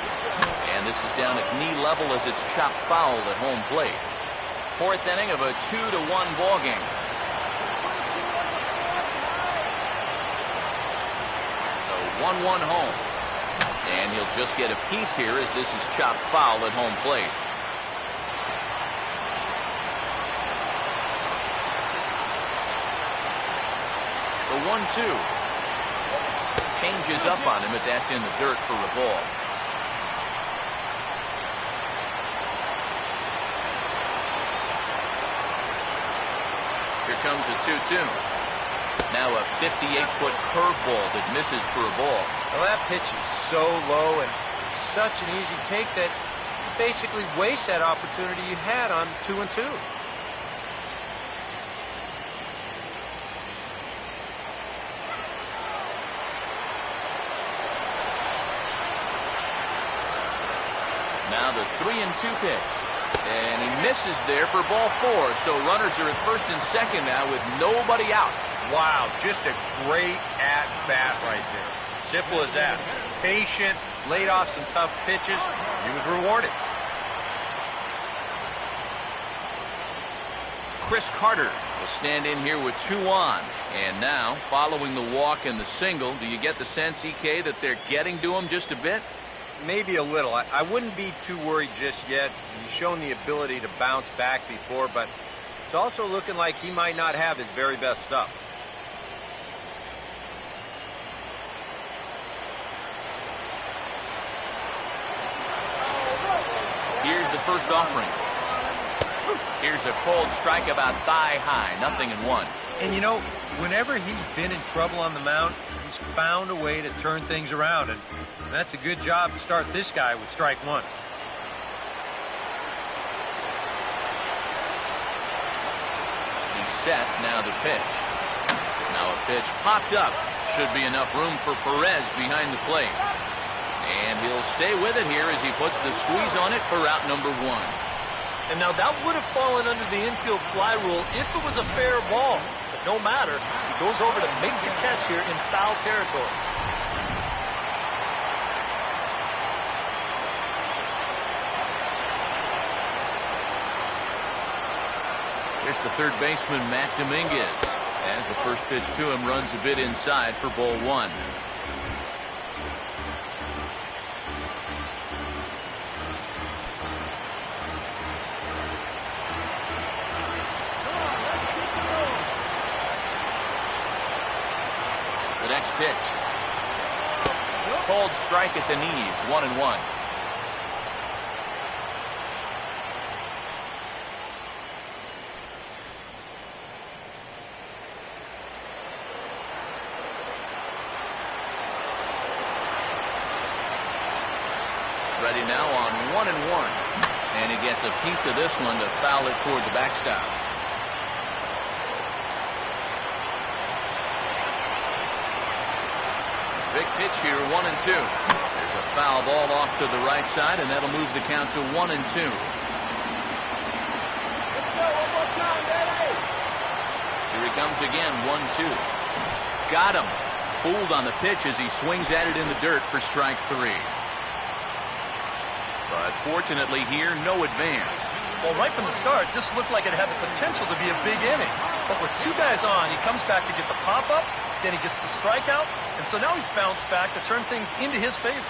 And this is down at knee level as it's chopped foul at home plate. 4th inning of a 2-1 ball game. The 1-1 home. And he'll just get a piece here as this is chopped foul at home plate. The 1-2. Changes up on him, but that's in the dirt for a ball. Here comes the 2-2. Now a 58-foot curveball that misses for a ball. Well, that pitch is so low and such an easy take that you basically waste that opportunity you had on 2-2. Now the 3-2 pitch. And he misses there for ball 4. So runners are at first and second now with nobody out. Wow, just a great at-bat right there. Simple as that. Patient, laid off some tough pitches. He was rewarded. Chris Carter will stand in here with 2 on. And now, following the walk and the single, do you get the sense, EK, that they're getting to him just a bit? Maybe a little. I wouldn't be too worried just yet. He's shown the ability to bounce back before, but it's also looking like he might not have his very best stuff. Here's the first offering. Here's a cold strike about thigh high, 0-1. And you know, whenever he's been in trouble on the mound, he's found a way to turn things around, and that's a good job to start this guy with strike 1. He's set, now the pitch. Now a pitch popped up. Should be enough room for Perez behind the plate. And he'll stay with it here as he puts the squeeze on it for out number 1. And now that would have fallen under the infield fly rule if it was a fair ball. But no matter, he goes over to make the catch here in foul territory. Here's the third baseman, Matt Dominguez, as the first pitch to him runs a bit inside for ball 1. The next pitch. Cold strike at the knees, 1-1. Ready now on 1-1. And he gets a piece of this one to foul it toward the backstop. Big pitch here, 1-2. There's a foul ball off to the right side, and that'll move the count to 1-2. Let's go, one more time, baby. Here he comes again, 1-2. Got him. Fooled on the pitch as he swings at it in the dirt for strike 3. But fortunately here, no advance. Well, right from the start, this looked like it had the potential to be a big inning. But with 2 guys on, he comes back to get the pop-up, then he gets the strikeout, and so now he's bounced back to turn things into his favor.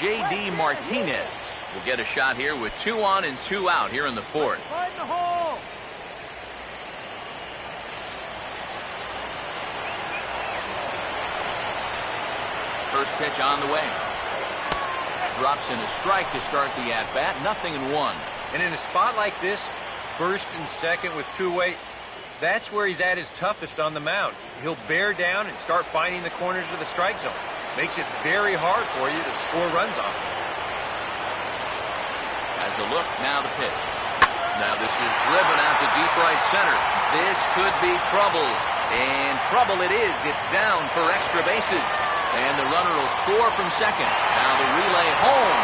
J.D. Martinez will get a shot here with 2 on and 2 out here in the 4th. Right in the hole. First pitch on the way. Drops in a strike to start the at-bat, 0-1. And in a spot like this, first and second with 2 away, that's where he's at his toughest on the mound. He'll bear down and start finding the corners of the strike zone. Makes it very hard for you to score runs off. Has a look, now the pitch. Now this is driven out to deep right center. This could be trouble. And trouble it is. It's down for extra bases. And the runner will score from second. Now the relay home.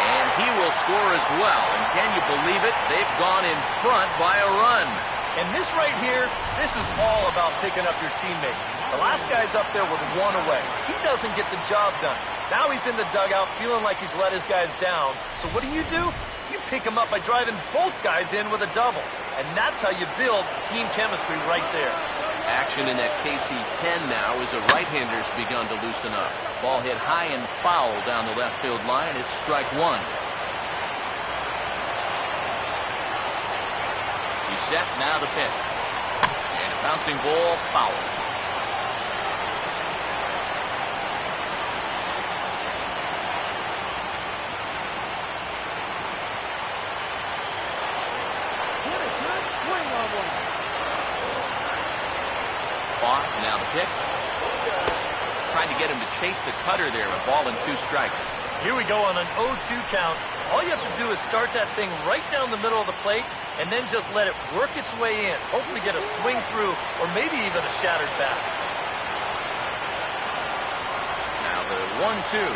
And he will score as well. And can you believe it? They've gone in front by a run. And this right here, this is all about picking up your teammate. The last guy's up there with 1 away. He doesn't get the job done. Now he's in the dugout feeling like he's let his guys down. So what do? You pick him up by driving both guys in with a double. And that's how you build team chemistry right there. Action in that Casey pen now as a right-hander's begun to loosen up. Ball hit high and foul down the left field line. It's strike 1. He's set, now the pitch. And a bouncing ball, foul. Now the pitch. Trying to get him to chase the cutter there. A ball and 2 strikes. Here we go on an 0-2 count. All you have to do is start that thing right down the middle of the plate and then just let it work its way in. Hopefully get a swing through or maybe even a shattered bat. Now the 1-2.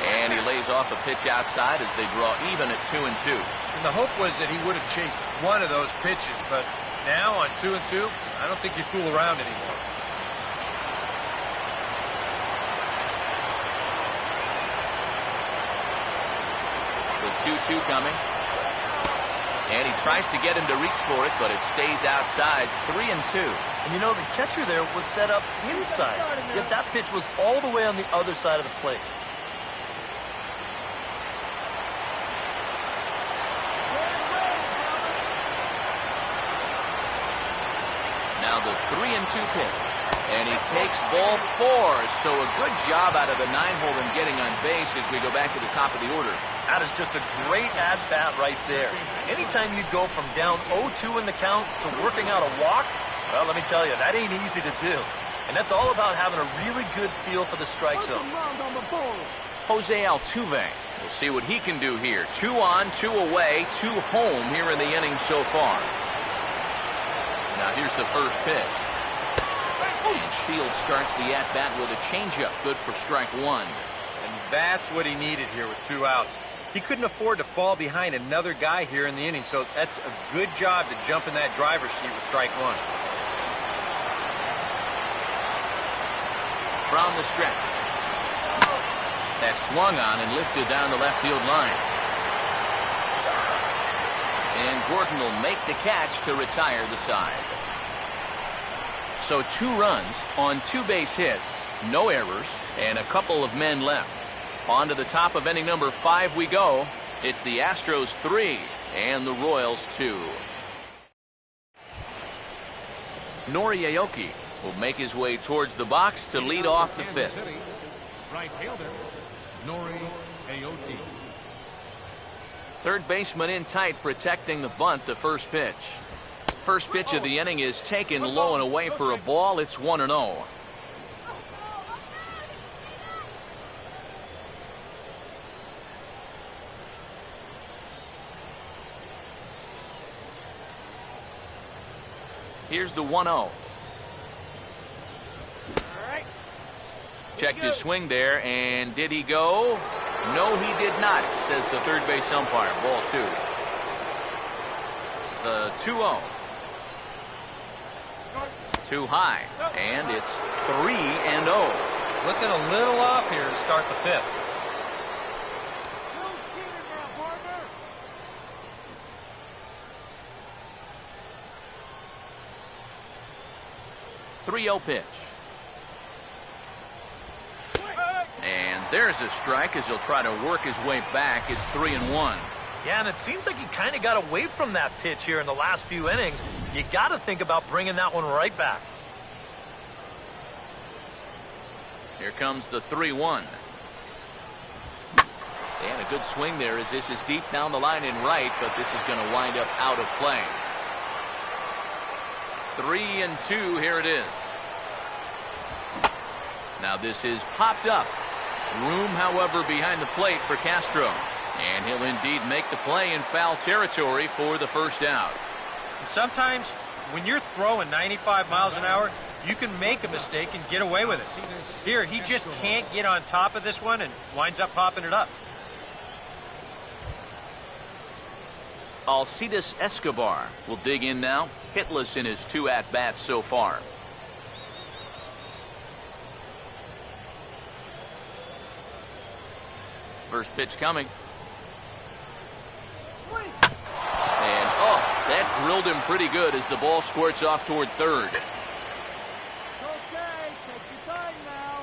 And he lays off a pitch outside as they draw even at 2-2. And the hope was that he would have chased one of those pitches, but Now on 2-2, I don't think you fool around anymore. The 2-2 coming. And he tries to get him to reach for it, but it stays outside. 3-2. And you know, the catcher there was set up inside, yet that pitch was all the way on the other side of the plate. Now the 3-2 pitch. And he takes ball 4. So a good job out of the 9-hole in getting on base as we go back to the top of the order. That is just a great at-bat right there. Anytime you go from down 0-2 in the count to working out a walk, well, let me tell you, that ain't easy to do. And that's all about having a really good feel for the strike zone. Jose Altuve. We'll see what he can do here. 2 on, 2 away, 2 home here in the inning so far. Now here's the first pitch. And Shields starts the at-bat with a changeup. Good for strike 1. And that's what he needed here with 2 outs. He couldn't afford to fall behind another guy here in the inning, so that's a good job to jump in that driver's seat with strike 1. From the stretch. That swung on and lifted down the left field line. And Gordon will make the catch to retire the side. So 2 runs on 2 base hits, no errors, and a couple of men left. On to the top of inning number 5 we go. It's the Astros 3 and the Royals 2. Nori Aoki will make his way towards the box to lead off the 5th. Right fielder, Nori Aoki. Third baseman in tight, protecting the bunt. The first pitch. First pitch of the inning is taken low and away for a ball. It's 1-0. Here's the 1-0. Checked his swing there, and did he go? No, he did not, says the third base umpire. Ball 2. The 2-0. Too high, and it's 3-0. Looking a little off here to start the 5th. Three-0 pitch. And there's a strike as he'll try to work his way back. It's 3-1. Yeah, and it seems like he kind of got away from that pitch here in the last few innings. You got to think about bringing that one right back. Here comes the 3-1. And a good swing there as this is deep down the line in right, but this is going to wind up out of play. 3-2, here it is. Now this is popped up. Room, however, behind the plate for Castro. And he'll indeed make the play in foul territory for the first out. And sometimes when you're throwing 95 miles an hour, you can make a mistake and get away with it. Here, he just can't get on top of this one and winds up popping it up. Alcides Escobar will dig in now. Hitless in his 2 at-bats so far. First pitch coming. And, oh, that drilled him pretty good as the ball squirts off toward third. Okay, take your time now.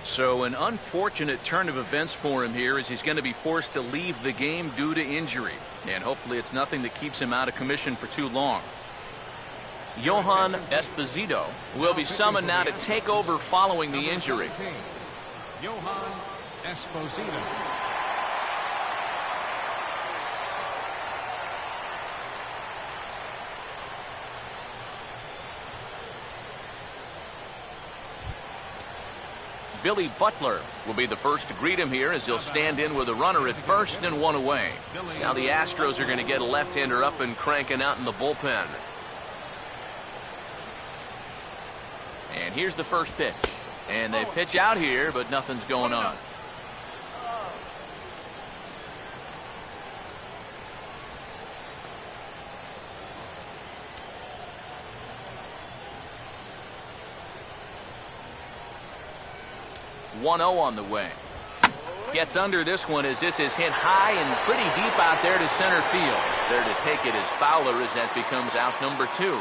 So an unfortunate turn of events for him here as he's going to be forced to leave the game due to injury. And hopefully it's nothing that keeps him out of commission for too long. Johan Esposito will be summoned now to take over following the injury. Johan Esposito. Billy Butler will be the first to greet him here as he'll stand in with a runner at first and one away. Now the Astros are going to get a left-hander up and cranking out in the bullpen. And here's the first pitch. And they pitch out here, but nothing's going on. .1-0 on the way. Gets under this one as this is hit high and pretty deep out there to center field. There to take it is Fowler as that becomes out number 2.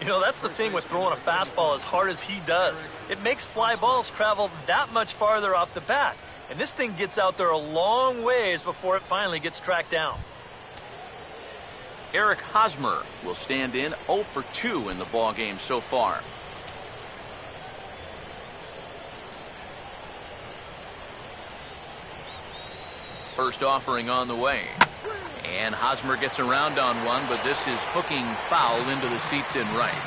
You know, that's the thing with throwing a fastball as hard as he does. It makes fly balls travel that much farther off the bat. And this thing gets out there a long ways before it finally gets tracked down. Eric Hosmer will stand in 0 for 2 in the ball game so far. First offering on the way. And Hosmer gets around on one, but this is hooking foul into the seats in right.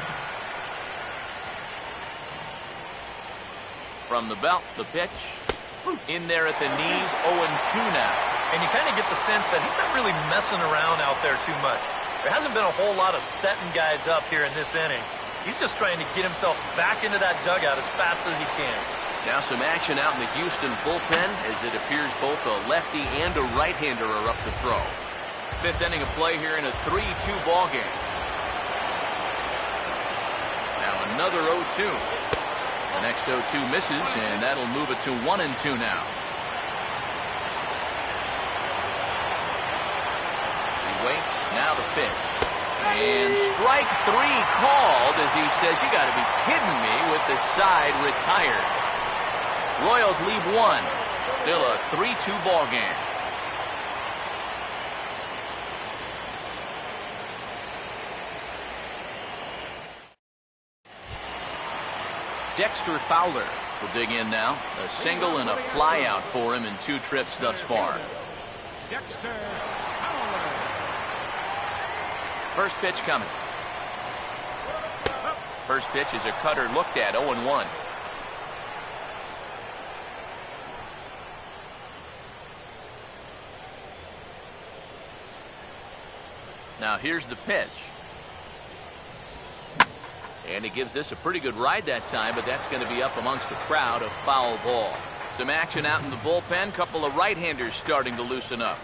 From the belt, the pitch. In there at the knees, 0-2 now. And you kind of get the sense that he's not really messing around out there too much. There hasn't been a whole lot of setting guys up here in this inning. He's just trying to get himself back into that dugout as fast as he can. Now some action out in the Houston bullpen as it appears both a lefty and a right-hander are up to throw. 5th inning of play here in a 3-2 ball game. Now another 0-2. The next 0-2 misses, and that'll move it to 1-2 now. He waits. Now the pitch. And strike 3 called as he says, "You got to be kidding me," with the side retired. Royals leave 1. Still a 3-2 ball game. Dexter Fowler will dig in now. A single and a fly out for him in 2 trips thus far. Dexter Fowler. First pitch coming. First pitch is a cutter looked at, 0-1. Now here's the pitch. And he gives this a pretty good ride that time, but that's going to be up amongst the crowd. A foul ball. Some action out in the bullpen. Couple of right-handers starting to loosen up.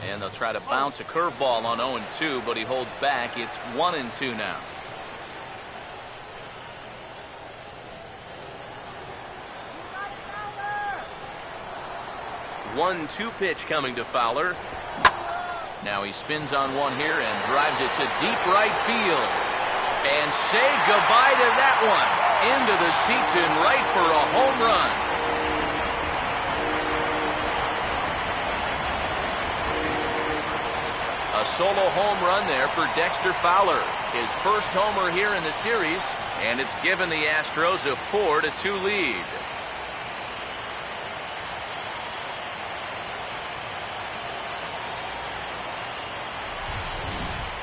And they'll try to bounce a curveball on 0-2, but he holds back. It's 1-2 now. One-two pitch coming to Fowler. Now he spins on one here and drives it to deep right field. And say goodbye to that one. Into the seats in right for a home run. A solo home run there for Dexter Fowler. His first homer here in the series, and it's given the Astros a 4-2 lead.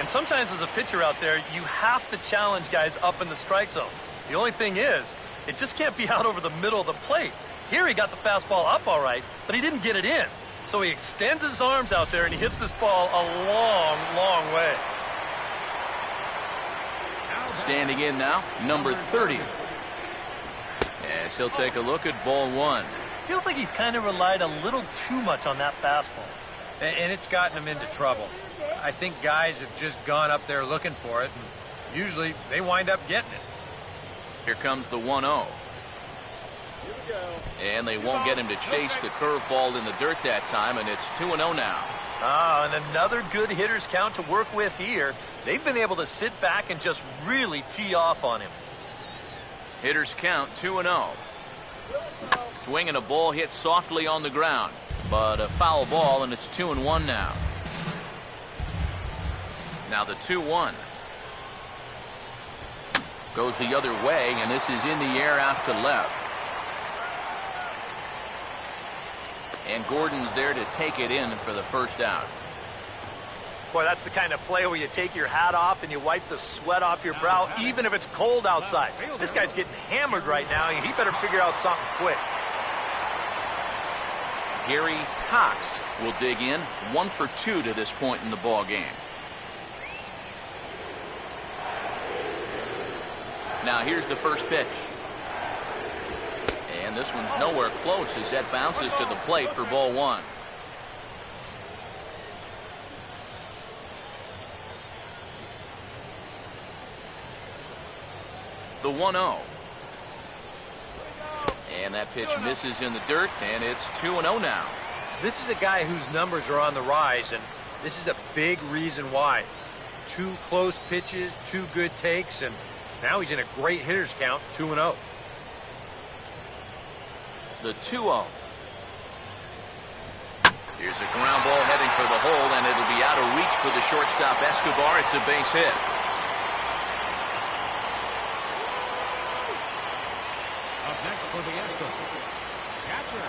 And sometimes as a pitcher out there, you have to challenge guys up in the strike zone. The only thing is, it just can't be out over the middle of the plate. Here he got the fastball up all right, but he didn't get it in. So he extends his arms out there and he hits this ball a long, long way. Standing in now, number 30. As he'll take a look at ball 1. Feels like he's kind of relied a little too much on that fastball. And it's gotten him into trouble. I think guys have just gone up there looking for it, and usually they wind up getting it. Here comes the 1-0. And they won't get him to chase the curveball in the dirt that time, and it's 2-0 now. And another good hitter's count to work with here. They've been able to sit back and just really tee off on him. Hitter's count 2-0. Swinging a ball hit softly on the ground, but a foul ball, and it's 2-1 now. Now the 2-1. Goes the other way, and this is in the air out to left. And Gordon's there to take it in for the first out. Boy, that's the kind of play where you take your hat off and you wipe the sweat off your brow, even if it's cold outside. This guy's getting hammered right now, and he better figure out something quick. Gary Cox will dig in, 1 for 2 to this point in the ball game. Now here's the first pitch. And this one's nowhere close as that bounces to the plate for ball 1. The 1-0. And that pitch misses in the dirt, and it's 2-0 now. This is a guy whose numbers are on the rise, and this is a big reason why. 2 close pitches, 2 good takes, and now he's in a great hitter's count, 2-0. The 2-0. Here's a ground ball heading for the hole, and it'll be out of reach for the shortstop Escobar. It's a base hit. Up next for the Astros, catcher,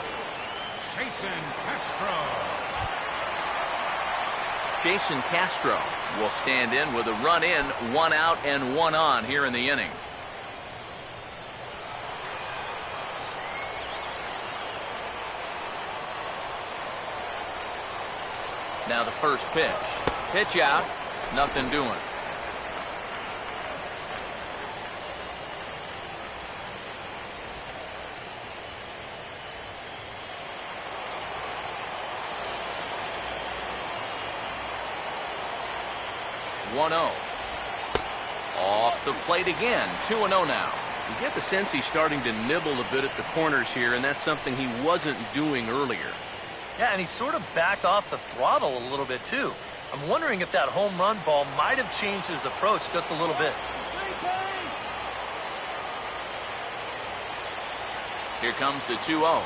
Jason Castro. Jason Castro will stand in with a run in, 1 out, and 1 on here in the inning. Now the first pitch. Pitch out. Nothing doing. (1-0) Off the plate again. 2-0 now. You get the sense he's starting to nibble a bit at the corners here, and that's something he wasn't doing earlier. Yeah, and he sort of backed off the throttle a little bit, too. I'm wondering if that home run ball might have changed his approach just a little bit. Here comes the 2-0.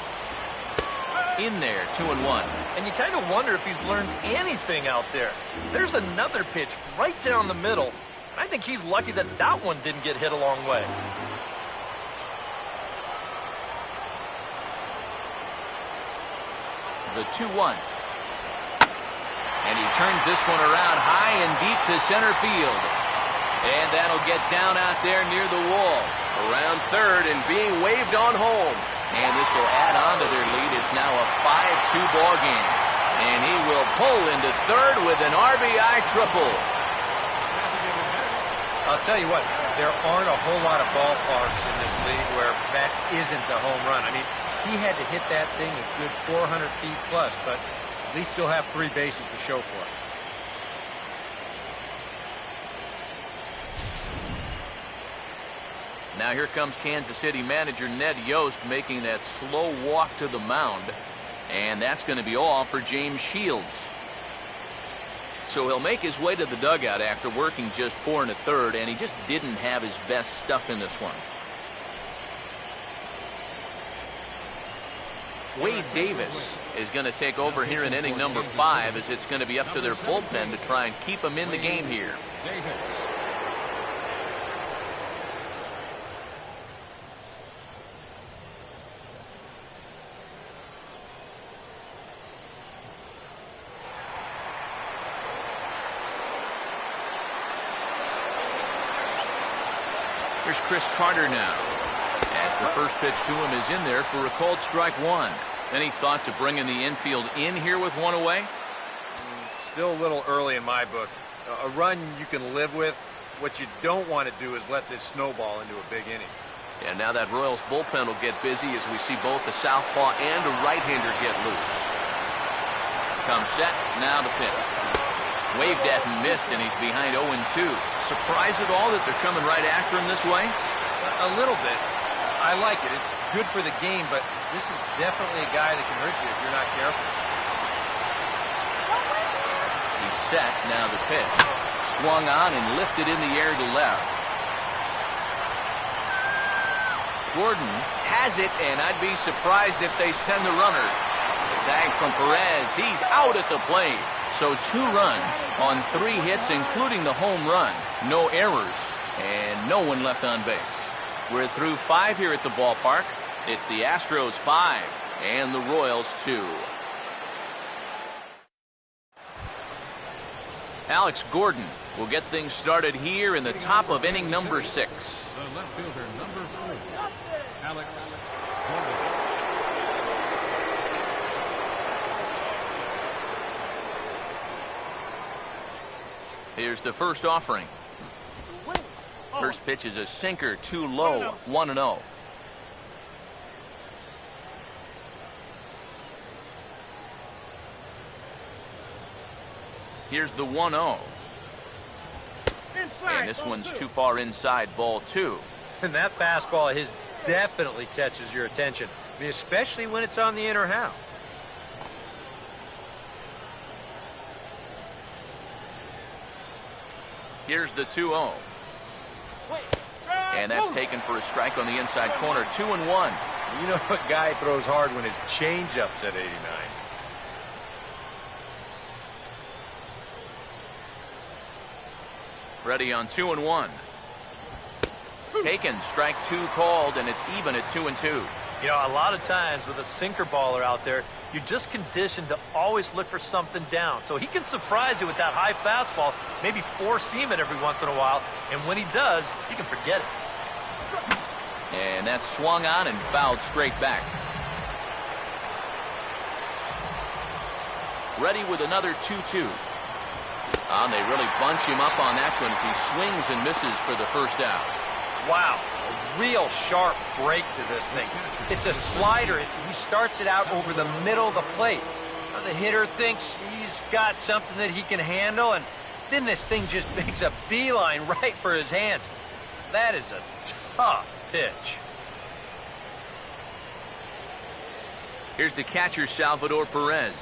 In there, 2-1. And you kind of wonder if he's learned anything out there. There's another pitch right down the middle. I think he's lucky that that one didn't get hit a long way. The 2-1. And he turns this one around high and deep to center field. And that'll get down out there near the wall. Around third and being waved on home. And this will add on to their lead. It's now a 5-2 ball game. And he will pull into third with an RBI triple. I'll tell you what, there aren't a whole lot of ballparks in this league where that isn't a home run. I mean, he had to hit that thing a good 400 feet plus, but at least he'll have 3 bases to show for it. Now here comes Kansas City manager Ned Yost making that slow walk to the mound. And that's going to be all for James Shields. So he'll make his way to the dugout after working just 4 1/3, and he just didn't have his best stuff in this one. Wade Davis is going to take over here in inning number 5, as it's going to be up to their bullpen to try and keep him in the game here. Here's Chris Carter now. As the first pitch to him is in there for a called strike 1. Any thought to bringing the infield in here with 1 away? Still a little early in my book. A run you can live with. What you don't want to do is let this snowball into a big inning. And now that Royals bullpen will get busy as we see both the southpaw and a right-hander get loose. Comes set, now the pitch. Waved at and missed, and he's behind 0-2. Surprised at all that they're coming right after him this way? A little bit. I like it. It's good for the game, but this is definitely a guy that can hurt you if you're not careful. He's set, now the pitch. Swung on and lifted in the air to left. Gordon has it, and I'd be surprised if they send the runner. The tag from Perez. He's out at the plate. So 2 runs on 3 hits, including the home run. No errors, and no one left on base. We're through 5 here at the ballpark. It's the Astros 5 and the Royals 2. Alex Gordon will get things started here in the top of inning number 6. The left fielder, number 4, Alex Gordon. Here's the first offering. First pitch is a sinker, too low, 1-0. Here's the 1-0. And this one's too far inside, ball 2. And that fastball of his definitely catches your attention. I mean, especially when it's on the inner half. Here's the 2-0. And that's taken for a strike on the inside corner, 2-1. You know what guy throws hard when his changeup's at 89. Ready on 2-1. Taken, strike 2 called, and it's even at 2-2. You know, a lot of times with a sinker baller out there, you're just conditioned to always look for something down. So he can surprise you with that high fastball, maybe four-seam it every once in a while, and when he does, you can forget it. And that's swung on and fouled straight back. Ready with another 2-2. And they really bunch him up on that one as he swings and misses for the first out. Wow, a real sharp break to this thing. It's a slider. He starts it out over the middle of the plate. Now the hitter thinks he's got something that he can handle, and then this thing just makes a beeline right for his hands. That is a tough pitch. Here's the catcher, Salvador Perez,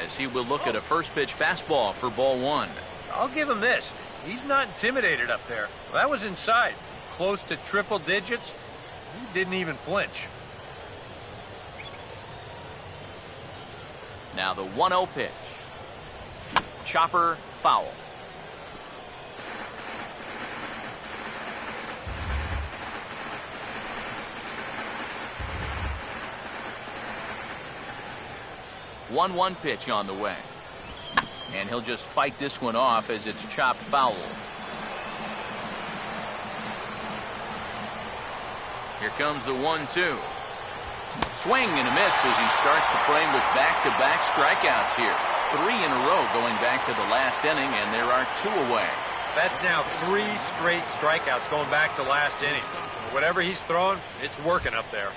as he will look at a first pitch fastball for ball 1. I'll give him this. He's not intimidated up there. Well, that was inside. Close to triple digits. He didn't even flinch. Now the 1-0 pitch. Chopper, foul. One pitch on the way. And he'll just fight this one off as it's chopped foul. Here comes the 1-2. Swing and a miss as he starts the frame with back-to-back strikeouts here. 3 in a row going back to the last inning, and there are 2 away. That's now 3 straight strikeouts going back to last inning. Whatever he's throwing, it's working up there.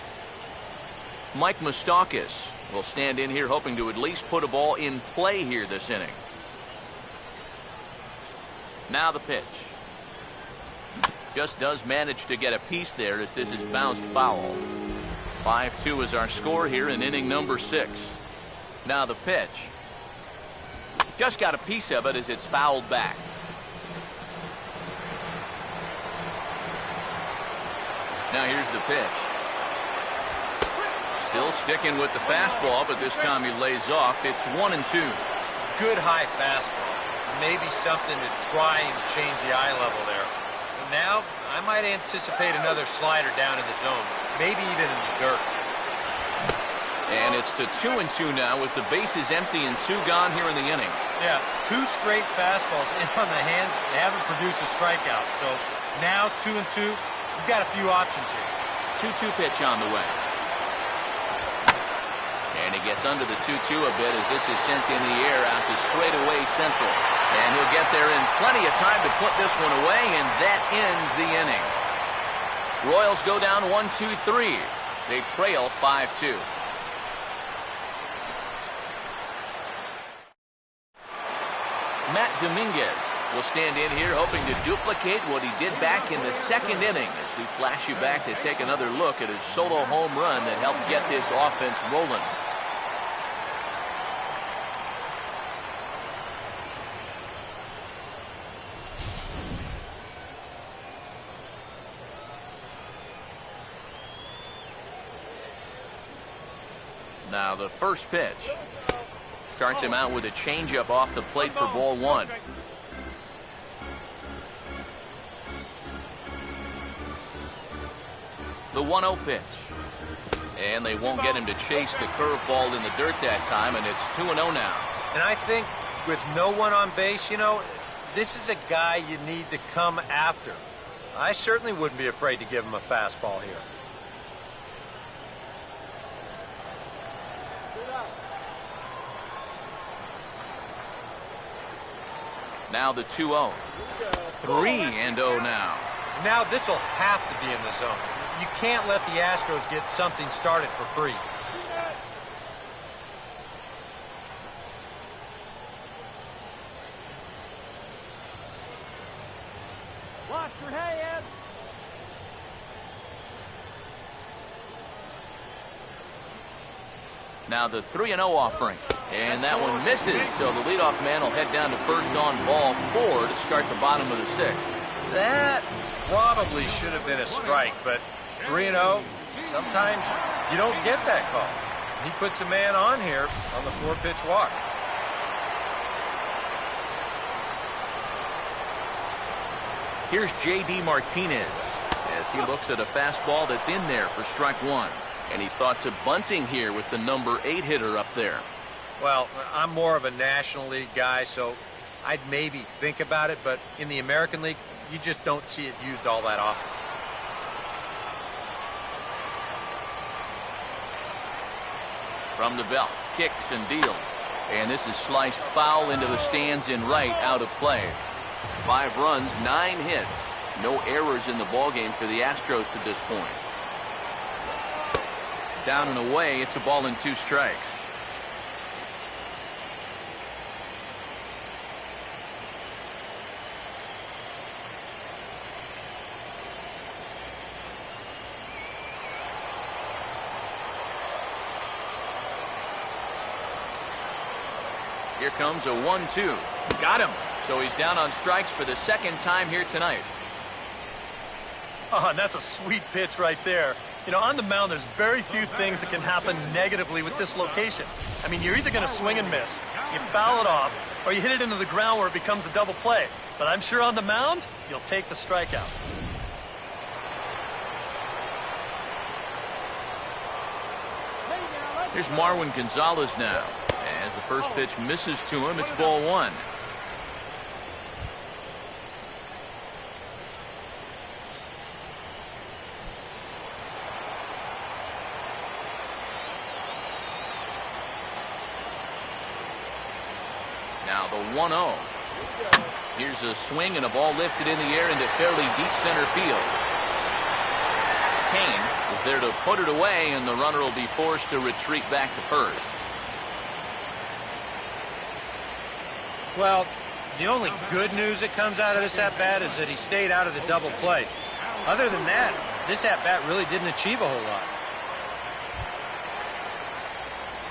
Mike Moustakas will stand in here hoping to at least put a ball in play here this inning. Now the pitch. Just does manage to get a piece there as this is bounced foul. 5-2 is our score here in inning number 6. Now the pitch. Just got a piece of it as it's fouled back. Now here's the pitch. Still sticking with the fastball, but this time he lays off. It's 1-2. Good high fastball. Maybe something to try and change the eye level there. And now I might anticipate another slider down in the zone, maybe even in the dirt. And it's to 2-2 now with the bases empty and 2 gone here in the inning. Yeah, 2 straight fastballs in on the hands. They haven't produced a strikeout. So now 2-2, you've got a few options here. 2-2 pitch on the way. And he gets under the 2-2 a bit as this is sent in the air out to straightaway central. And he'll get there in plenty of time to put this one away, and that ends the inning. Royals go down 1-2-3. They trail 5-2. Matt Dominguez will stand in here hoping to duplicate what he did back in the second inning as we flash you back to take another look at his solo home run that helped get this offense rolling. Now the first pitch starts him out with a changeup off the plate for ball 1. The 1-0 pitch. And they won't get him to chase the curveball in the dirt that time, and it's 2-0 now. And I think With no one on base, you know, this is a guy you need to come after. I certainly wouldn't be afraid to give him a fastball here. Now the 2-0. 3-0 now. Now this will have to be in the zone. You can't let the Astros get something started for free. Watch your hands. Now the 3-0 offering. And that one misses, so the leadoff man will head down to first on ball 4 to start the bottom of the 6th. That probably should have been a strike, but 3-0, sometimes you don't get that call. He puts a man on here on the 4-pitch walk. Here's J.D. Martinez as he looks at a fastball that's in there for strike 1. And he thought to bunting here with the number 8 hitter up there. Well, I'm more of a National League guy, so I'd maybe think about it, but in the American League, you just don't see it used all that often. From the belt, kicks and deals. And this is sliced foul into the stands in right, out of play. 5 runs, 9 hits. No errors in the ballgame for the Astros to this point. Down and away, it's a ball and 2 strikes. Here comes a 1-2. Got him. So he's down on strikes for the second time here tonight. Oh, and that's a sweet pitch right there. You know, on the mound, there's very few things that can happen negatively with this location. I mean, you're either going to swing and miss, you foul it off, or you hit it into the ground where it becomes a double play. But I'm sure on the mound, you'll take the strikeout. Here's Marwin Gonzalez now. As the first pitch misses to him, it's ball 1. Now the 1-0. Here's a swing and a ball lifted in the air into fairly deep center field. Kane is there to put it away, and the runner will be forced to retreat back to first. Well, the only good news that comes out of this at-bat is that he stayed out of the double play. Other than that, this at-bat really didn't achieve a whole lot.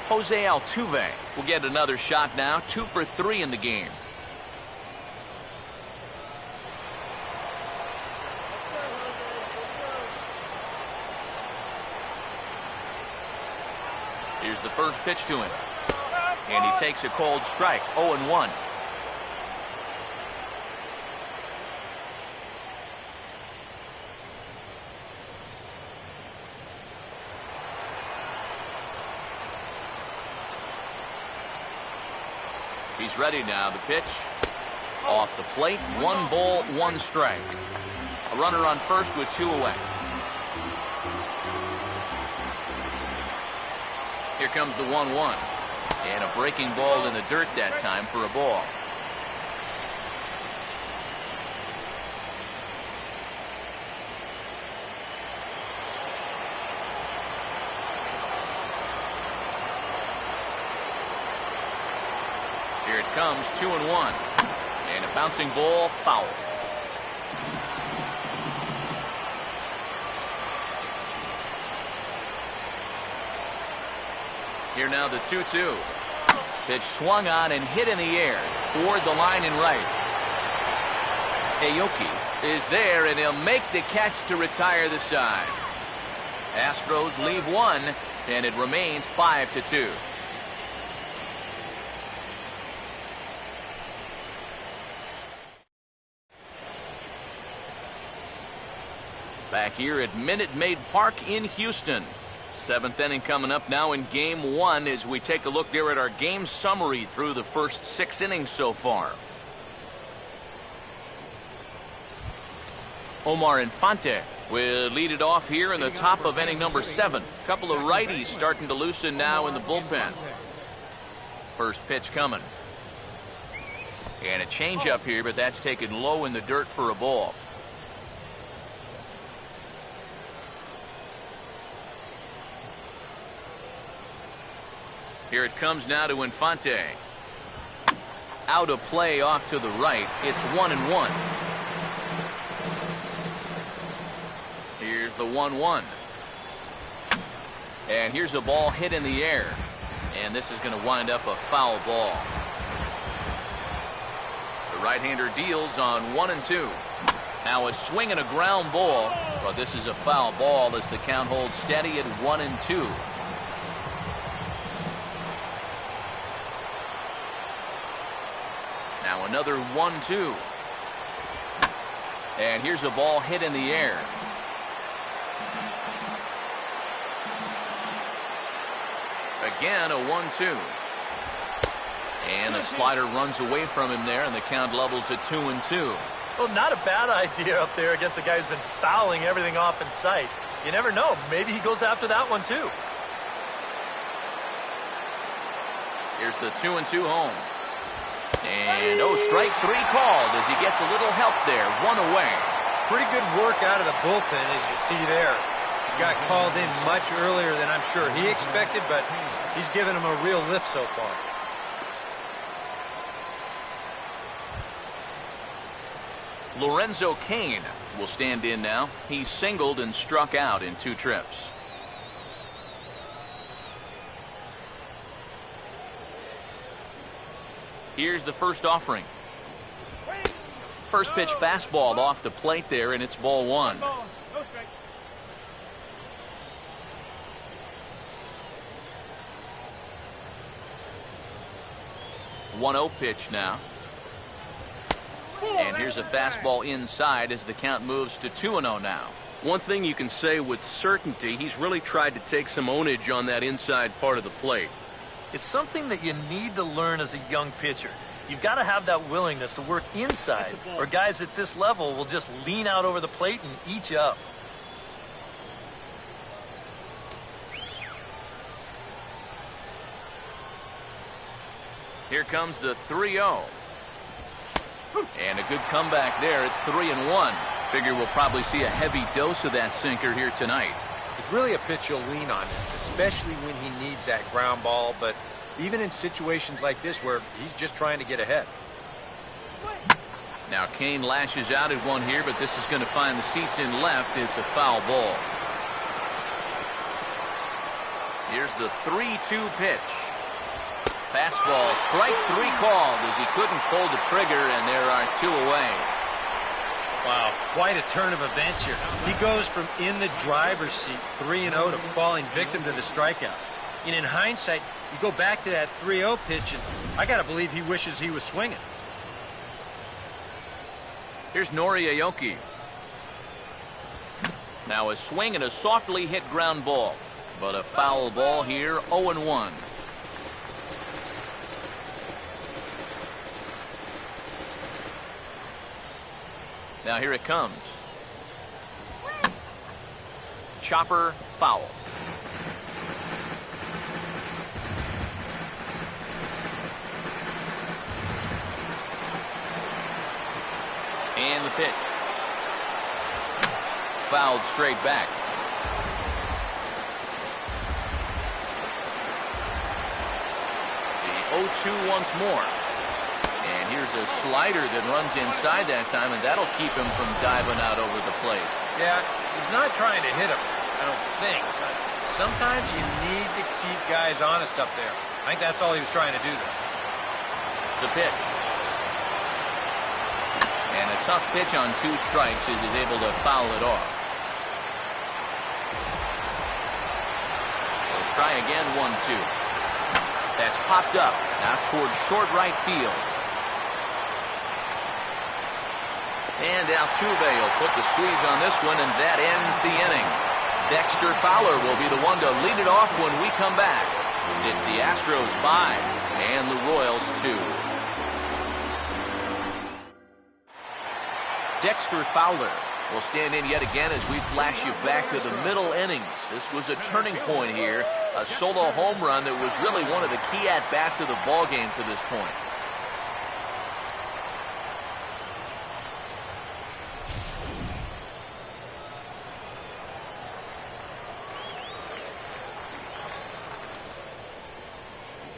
Jose Altuve will get another shot now, 2 for 3 in the game. Here's the first pitch to him. And he takes a cold strike, 0-1. He's ready now. The pitch off the plate. 1 ball, 1 strike. A runner on first with 2 away. Here comes the 1-1. And a breaking ball in the dirt that time for a ball. Here it comes, 2-1. And a bouncing ball, foul. Here now the 2-2. Pitch swung on and hit in the air toward the line and right. Aoki is there, and he'll make the catch to retire the side. Astros leave 1, and it remains 5-2. Back here at Minute Maid Park in Houston. Seventh inning coming up now in game one as we take a look there at our game summary through the first 6 innings so far. Omar Infante will lead it off here in the top of inning number 7. Couple of righties starting to loosen now in the bullpen. First pitch coming. And a changeup here, but that's taken low in the dirt for a ball. Here it comes now to Infante. Out of play off to the right. It's 1-1. Here's the 1-1. And here's a ball hit in the air. And this is going to wind up a foul ball. The right-hander deals on 1-2. Now a swing and a ground ball. But this is a foul ball as the count holds steady at 1-2. Now another 1-2. And here's a ball hit in the air. Again a 1-2. And a slider runs away from him there, and the count levels at 2-2. Well, not a bad idea up there against a guy who's been fouling everything off in sight. You never know. Maybe he goes after that one too. Here's the 2-2 home. And strike 3 called as he gets a little help there. 1 away. Pretty good work out of the bullpen, as you see there. He got called in much earlier than I'm sure he expected, but he's given him a real lift so far. Lorenzo Cain will stand in now. He singled and struck out in 2 trips. Here's the first offering. First pitch fastball off the plate there, and it's ball 1. 1-0 pitch now. And here's a fastball inside as the count moves to 2-0 now. One thing you can say with certainty, he's really tried to take some ownage on that inside part of the plate. It's something that you need to learn as a young pitcher. You've got to have that willingness to work inside, or guys at this level will just lean out over the plate and eat you up. Here comes the 3-0. And a good comeback there. It's 3-1. Figure we'll probably see a heavy dose of that sinker here tonight. It's really a pitch you'll lean on, especially when he needs that ground ball, but even in situations like this where he's just trying to get ahead. Now Cain lashes out at one here, but this is going to find the seats in left. It's a foul ball. Here's the 3-2 pitch. Fastball, strike 3 called as he couldn't pull the trigger, and there are 2 away. Wow, quite a turn of events here. He goes from in the driver's seat 3-0 to falling victim to the strikeout. And in hindsight, you go back to that 3-0 pitch, and I got to believe he wishes he was swinging. Here's Nori Aoki. Now a swing and a softly hit ground ball, but a foul ball here, 0-1. Now here it comes. Chopper, foul. And the pitch. Fouled straight back. The 0-2 once more. And here's a slider that runs inside that time, and that'll keep him from diving out over the plate. Yeah, he's not trying to hit him, I don't think. But sometimes you need to keep guys honest up there. I think that's all he was trying to do there. The pitch. And a tough pitch on 2 strikes as he's able to foul it off. We'll try again, 1-2. That's popped up, now towards short right field. And Altuve will put the squeeze on this one, and that ends the inning. Dexter Fowler will be the one to lead it off when we come back. It's the Astros 5 and the Royals 2. Dexter Fowler will stand in yet again as we flash you back to the middle innings. This was a turning point here, a solo home run that was really one of the key at-bats of the ballgame to this point.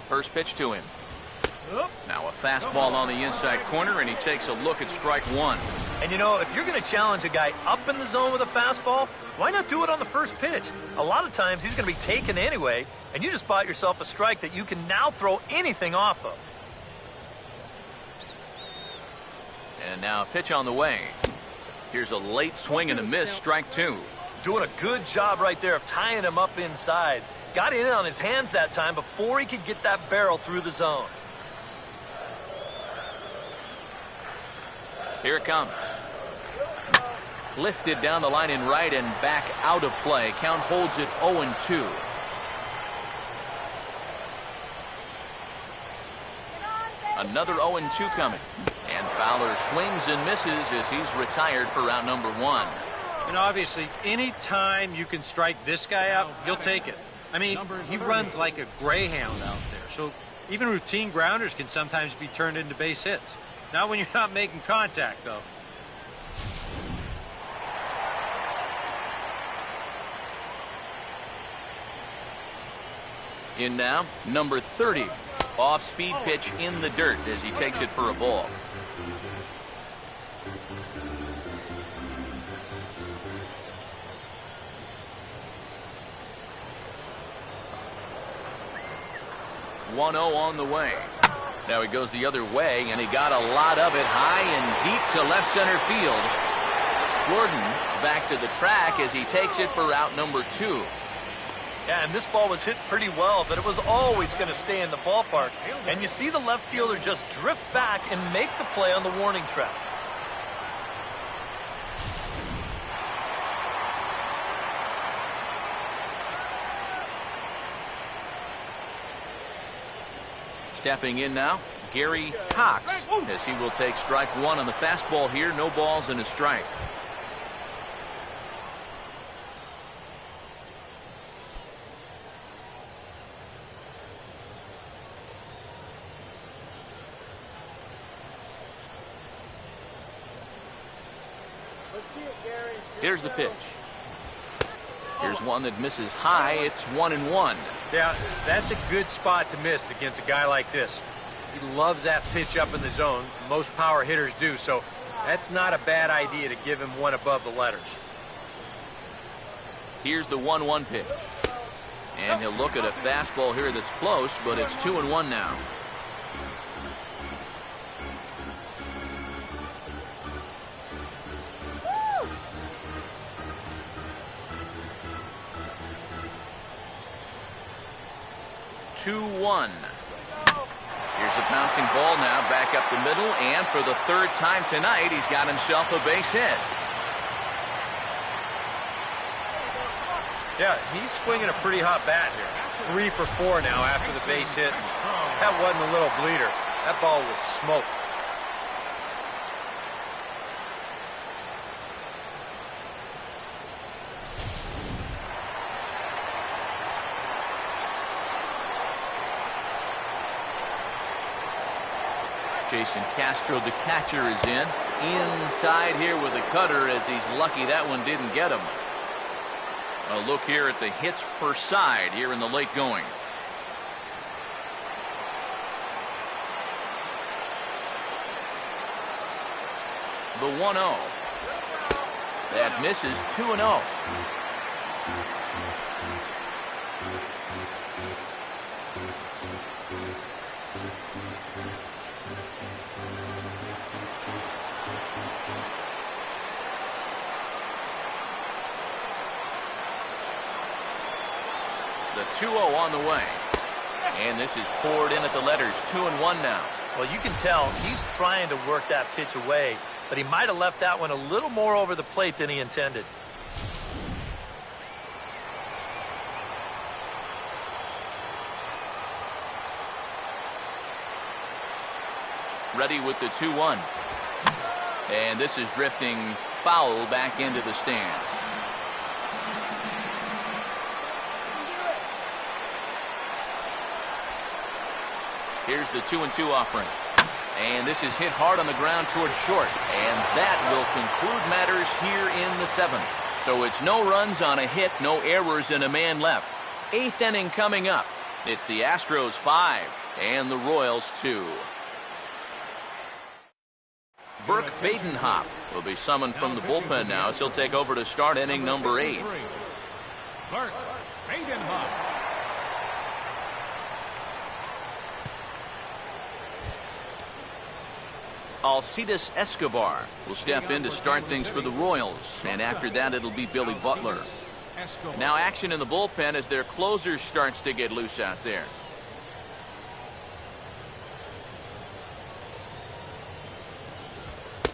First pitch to him. Now a fastball on the inside corner, and he takes a look at strike one. And you know, if you're going to challenge a guy up in the zone with a fastball, why not do it on the first pitch? A lot of times he's going to be taken anyway, and you just bought yourself a strike that you can now throw anything off of. And now a pitch on the way. Here's a late swing and a miss, strike two. Doing a good job right there of tying him up inside. Got in on his hands that time before he could get that barrel through the zone. Here it comes. Lifted down the line in right and back out of play. Count holds it 0-2. Another 0-2 coming. And Fowler swings and misses as he's retired for round number one. And obviously, any time you can strike this guy out, you'll take it. I mean, he runs like a greyhound out there. So even routine grounders can sometimes be turned into base hits. Not when you're not making contact, though. In now, number 30. Off-speed pitch in the dirt as he takes it for a ball. One 0 on the way. Now he goes the other way, and he got a lot of it high and deep to left center field. Gordon back to the track as he takes it for out number 2. Yeah, and this ball was hit pretty well, but it was always going to stay in the ballpark. And you see the left fielder just drift back and make the play on the warning track. Stepping in now, Gary Cox, as he will take strike one on the fastball here. No balls and a strike. Here's the pitch. Here's one that misses high. It's 1-1. Yeah, that's a good spot to miss against a guy like this. He loves that pitch up in the zone. Most power hitters do, so that's not a bad idea to give him one above the letters. Here's the 1-1 pitch. And he'll look at a fastball here that's close, but it's 2-1 now. Here's a bouncing ball now back up the middle, and for the third time tonight, he's got himself a base hit. Yeah, he's swinging a pretty hot bat here. 3 for 4 now after the base hit. That wasn't a little bleeder. That ball was smoked. Jason Castro, the catcher, is in. Inside here with a cutter as he's lucky that one didn't get him. A look here at the hits per side here in the late going. The 1-0. That misses. 2-0. The 2-0 on the way. And this is poured in at the letters. 2-1 now. Well, you can tell he's trying to work that pitch away, but he might have left that one a little more over the plate than he intended. ready with the 2-1. And this is drifting foul back into the stands. Here's the 2-2 offering. And this is hit hard on the ground towards short. And that will conclude matters here in the 7th. So it's no runs on a hit, no errors, and a man left. 8th inning coming up. It's the Astros 5 and the Royals 2. Burke Badenhop will be summoned from the bullpen now as he'll take over to start inning number 8. Burke Badenhop. Alcides Escobar will step in to start things for the Royals, and after that it'll be Billy Butler. Now action in the bullpen as their closer starts to get loose out there.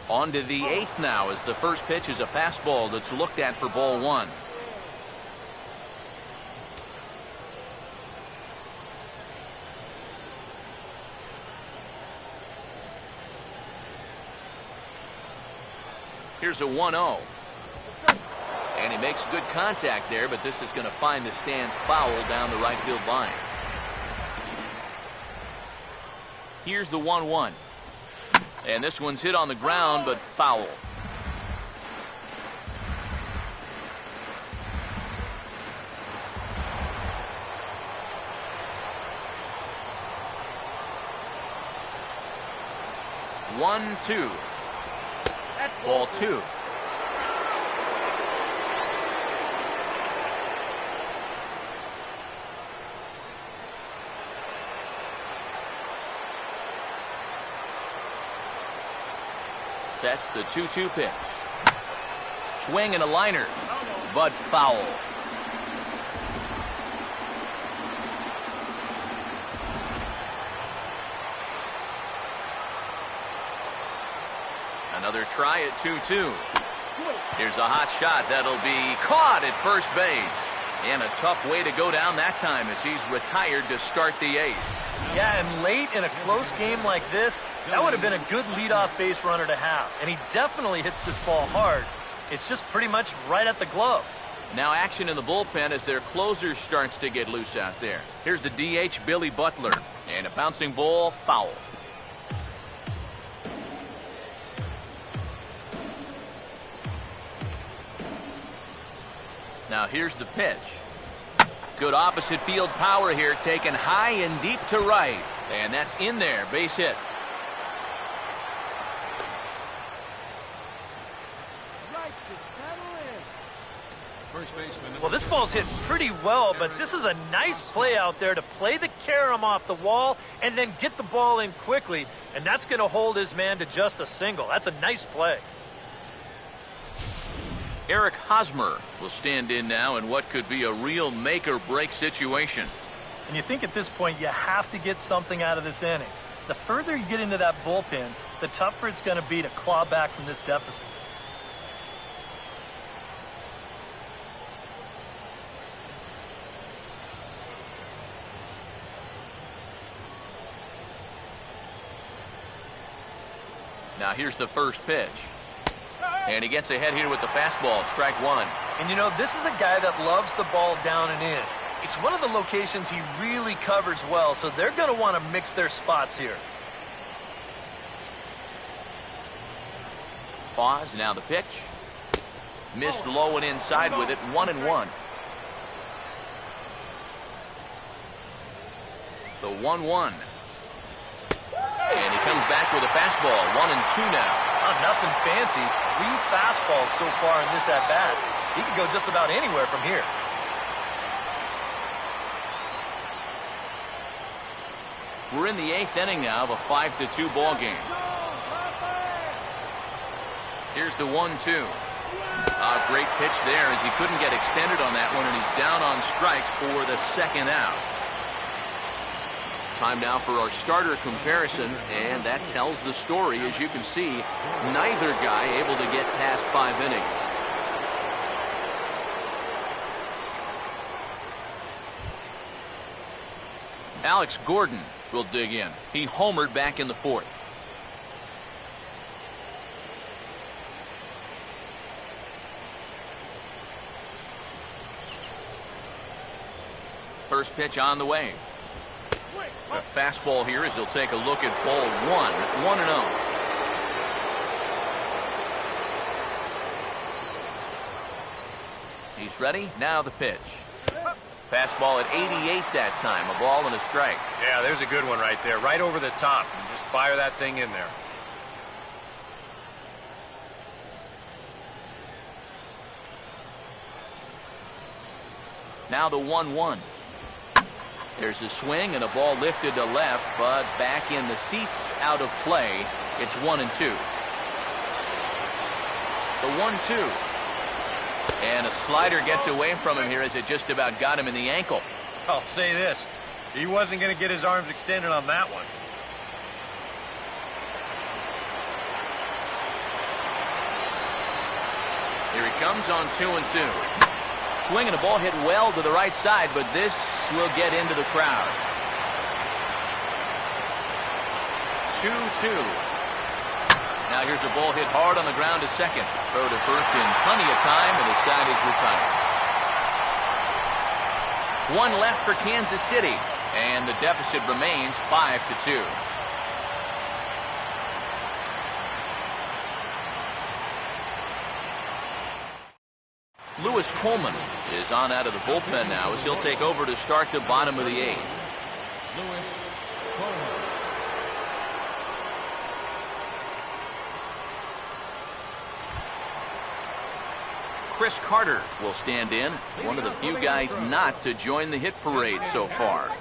On to the 8th now as the first pitch is a fastball that's looked at for ball 1. Here's a 1-0. And he makes good contact there, but this is going to find the stands foul down the right field line. Here's the 1-1. And this one's hit on the ground, but foul. One, two. Ball 2. Sets the 2-2 pitch. Swing and a liner, but foul. Another try at 2-2. Here's a hot shot that'll be caught at first base. And a tough way to go down that time as he's retired to start the 8th. Yeah, and late in a close game like this, that would have been a good leadoff base runner to have. And he definitely hits this ball hard. It's just pretty much right at the glove. Now action in the bullpen as their closer starts to get loose out there. Here's the DH, Billy Butler. And a bouncing ball, foul. Now here's the pitch. Good opposite field power here, taken high and deep to right. And that's in there, base hit. First baseman. Well, this ball's hit pretty well, but this is a nice play out there to play the carom off the wall and then get the ball in quickly. And that's going to hold his man to just a single. That's a nice play. Eric Hosmer will stand in now in what could be a real make-or-break situation. And you think at this point you have to get something out of this inning. The further you get into that bullpen, the tougher it's going to be to claw back from this deficit. Now here's the first pitch. And he gets ahead here with the fastball, strike 1. And you know, this is a guy that loves the ball down and in. It's one of the locations he really covers well, so they're going to want to mix their spots here. Pause, now the pitch. Missed low and inside with it, 1-1. The 1-1. And he comes back with a fastball, 1-2 now. Nothing fancy. 3 fastballs so far in this at-bat. He could go just about anywhere from here. We're in the 8th inning now of a 5-2 ball game. Here's the 1-2. A great pitch there as he couldn't get extended on that one, and he's down on strikes for the second out. Time now for our starter comparison, and that tells the story. As you can see, neither guy able to get past 5 innings. Alex Gordon will dig in. He homered back in the 4th. first pitch on the way. The fastball here as he'll take a look at ball 1-0. He's ready. Now the pitch. Fastball at 88 that time. A ball and a strike. Yeah, there's a good one right there. Right over the top. And just fire that thing in there. Now the 1-1. There's a swing and a ball lifted to left, but back in the seats, out of play. It's 1-2. The 1-2. And a slider gets away from him here as it just about got him in the ankle. I'll say this. He wasn't going to get his arms extended on that one. Here he comes on 2-2. Swing and a ball hit well to the right side, but this will get into the crowd. 2-2. Now here's a ball hit hard on the ground to second. Throw to first in plenty of time, and the side is retired. One left for Kansas City, and the deficit remains 5-2. Lewis Coleman is on out of the bullpen now as he'll take over to start the bottom of the 8th. Lewis Coleman. Chris Carter will stand in, one of the few guys not to join the hit parade so far.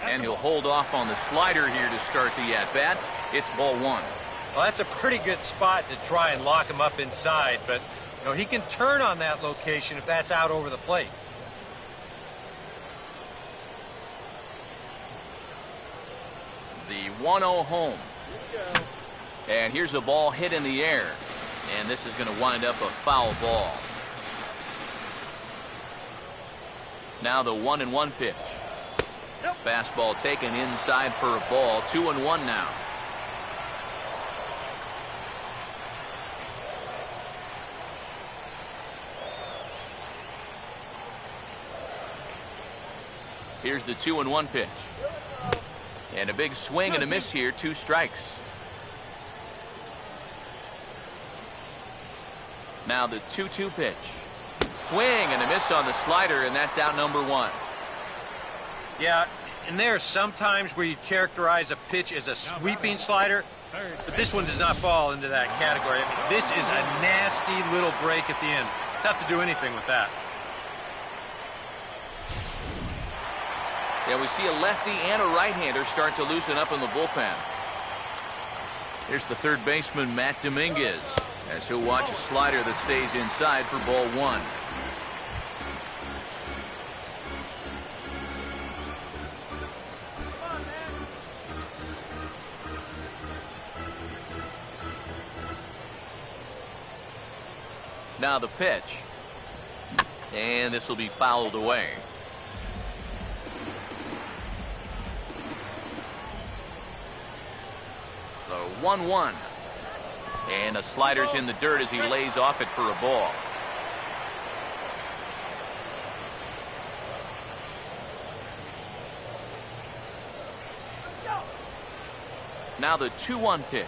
And he'll hold off on the slider here to start the at-bat. It's ball 1. Well, that's a pretty good spot to try and lock him up inside, but you know, he can turn on that location if that's out over the plate. The 1-0 home. And here's a ball hit in the air. And this is going to wind up a foul ball. Now the 1-1 pitch. Fastball taken inside for a ball. 2-1 now. Here's the 2-1 pitch. And a big swing and a miss here. 2 strikes. Now the 2-2 pitch. Swing and a miss on the slider, and that's out number 1. Yeah, and there are some times where you characterize a pitch as a sweeping slider, but this one does not fall into that category. I mean, this is a nasty little break at the end. Tough to do anything with that. Yeah, we see a lefty and a right-hander start to loosen up in the bullpen. Here's the third baseman, Matt Dominguez, as he'll watch a slider that stays inside for ball 1. Now the pitch. And this will be fouled away. The 1-1. And a slider's in the dirt as he lays off it for a ball. Now the 2-1 pitch.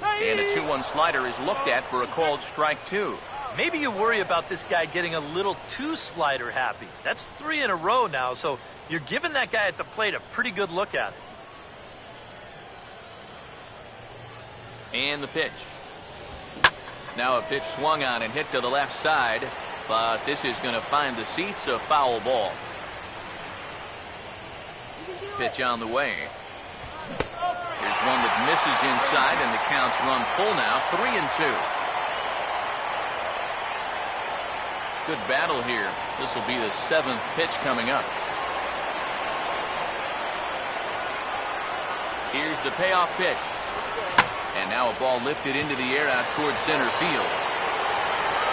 And a 2-1 slider is looked at for a called strike 2. Maybe you worry about this guy getting a little too slider happy. That's 3 in a row now, so you're giving that guy at the plate a pretty good look at it. And the pitch. Now a pitch swung on and hit to the left side, but this is going to find the seats, a foul ball. Pitch on the way. Here's one that misses inside, and the count's run full now, 3-2. Good battle here. This will be the 7th pitch coming up. Here's the payoff pitch. And now a ball lifted into the air out towards center field.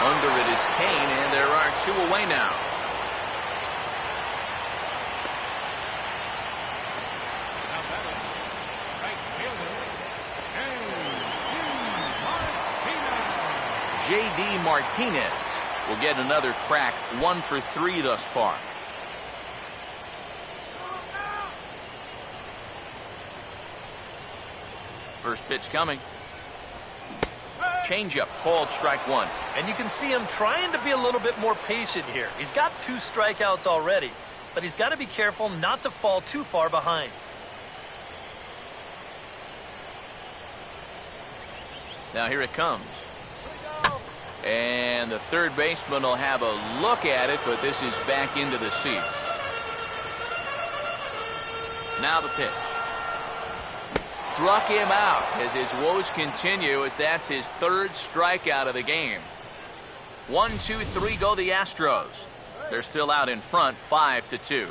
Under it is Kane, and there are 2 away now. J.D. Martinez will get another crack, 1 for 3 thus far. First pitch coming. Changeup called, strike 1. And you can see him trying to be a little bit more patient here. He's got 2 strikeouts already, but he's got to be careful not to fall too far behind. Now here it comes. And the third baseman will have a look at it, but this is back into the seats. Now the pitch. Struck him out as his woes continue, as that's his 3rd strikeout of the game. 1, 2, 3 go the Astros. They're still out in front, 5-2.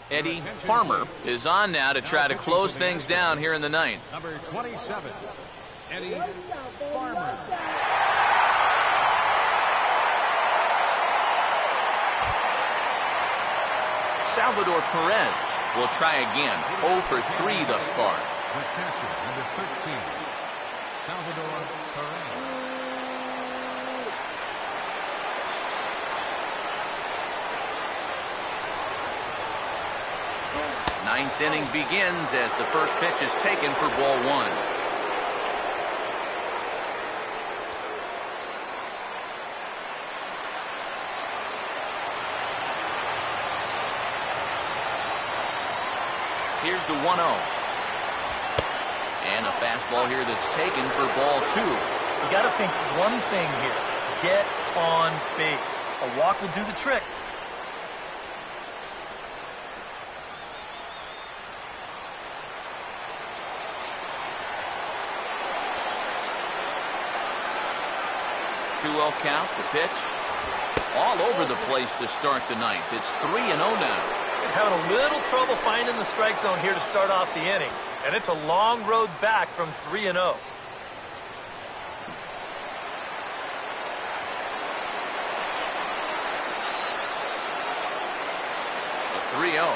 Eddie Farmer is on now to try to close things down here in the 9th. Number 27, Eddie Farmer. Salvador Perez will try again. 0 for 3 thus far. The catcher, number 13, Salvador Perez. Ninth inning begins as the first pitch is taken for ball 1. Here's the 1-0. And a fastball here that's taken for ball 2. You got to think one thing here. Get on base. A walk will do the trick. Two-0 count, the pitch. All over the place to start the 9th. It's 3-0 now. Having a little trouble finding the strike zone here to start off the inning. And it's a long road back from 3-0. A 3-0.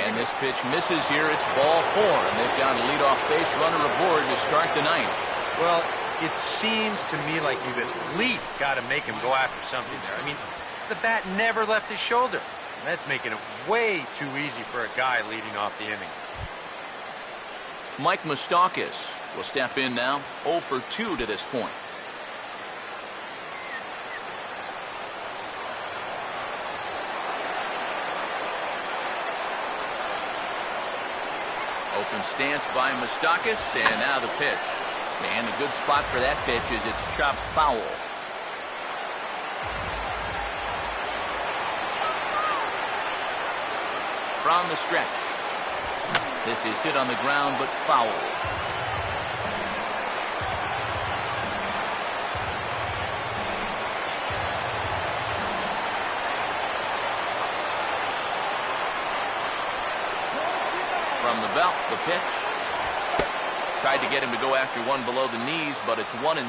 And this pitch misses here. It's ball 4. And they've got a leadoff base runner aboard to start the 9th. Well, it seems to me like you've at least got to make him go after something there. I mean, the bat never left his shoulder. That's making it way too easy for a guy leading off the inning. Mike Moustakas will step in now. 0 for 2 to this point. Open stance by Moustakas, and now the pitch. And a good spot for that pitch is it's chopped foul. From the stretch. This is hit on the ground, but foul. From the belt, the pitch. Tried to get him to go after one below the knees, but it's 1-2.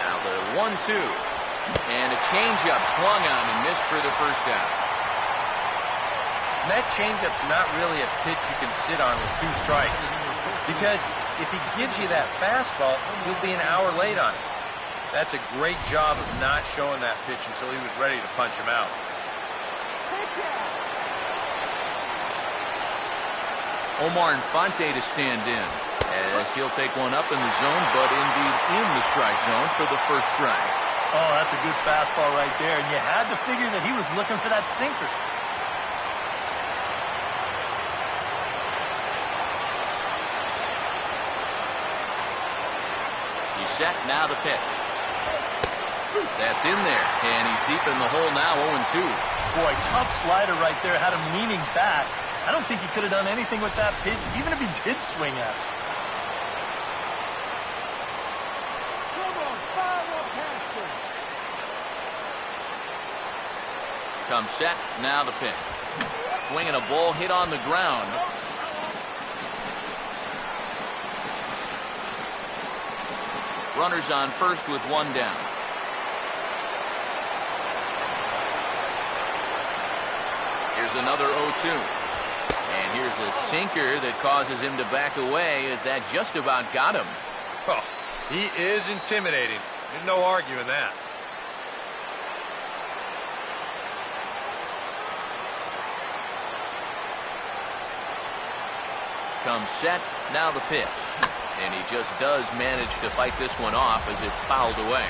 Now the 1-2. And a changeup swung on and missed for the first out. And that changeup's not really a pitch you can sit on with 2 strikes. Because if he gives you that fastball, you'll be an hour late on it. That's a great job of not showing that pitch until he was ready to punch him out. Omar Infante to stand in as he'll take one up in the zone, but indeed in the strike zone for the first strike. Oh, that's a good fastball right there, and you had to figure that he was looking for that sinker. He's set, now the pitch. That's in there, and he's deep in the hole now, 0-2. Boy, tough slider right there, had him leaning back. I don't think he could have done anything with that pitch, even if he did swing at it. Comes set, now the pitch. Swinging a ball hit on the ground. Runners on first with one down. Here's another 0-2. And here's a sinker that causes him to back away as that just about got him. Oh, he is intimidating. There's no arguing that. Comes set, now the pitch. And he just does manage to fight this one off as it's fouled away.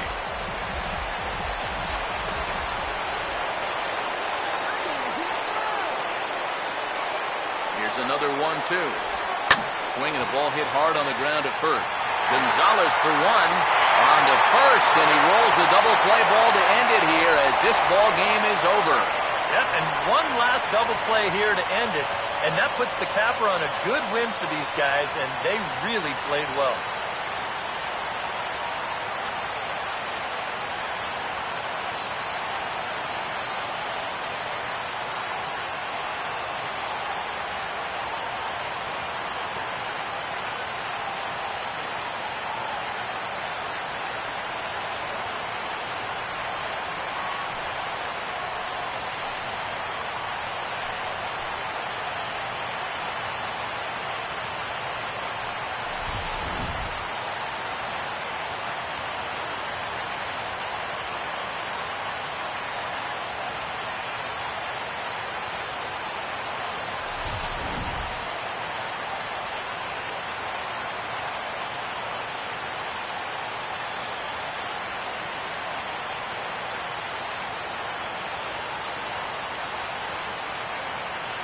Here's another 1-2. Swinging a ball hit hard on the ground at first. Gonzalez for one. On to first, and he rolls a double play ball to end it here as this ball game is over. Yep, and one last double play here to end it. And that puts the capper on a good win for these guys, and they really played well.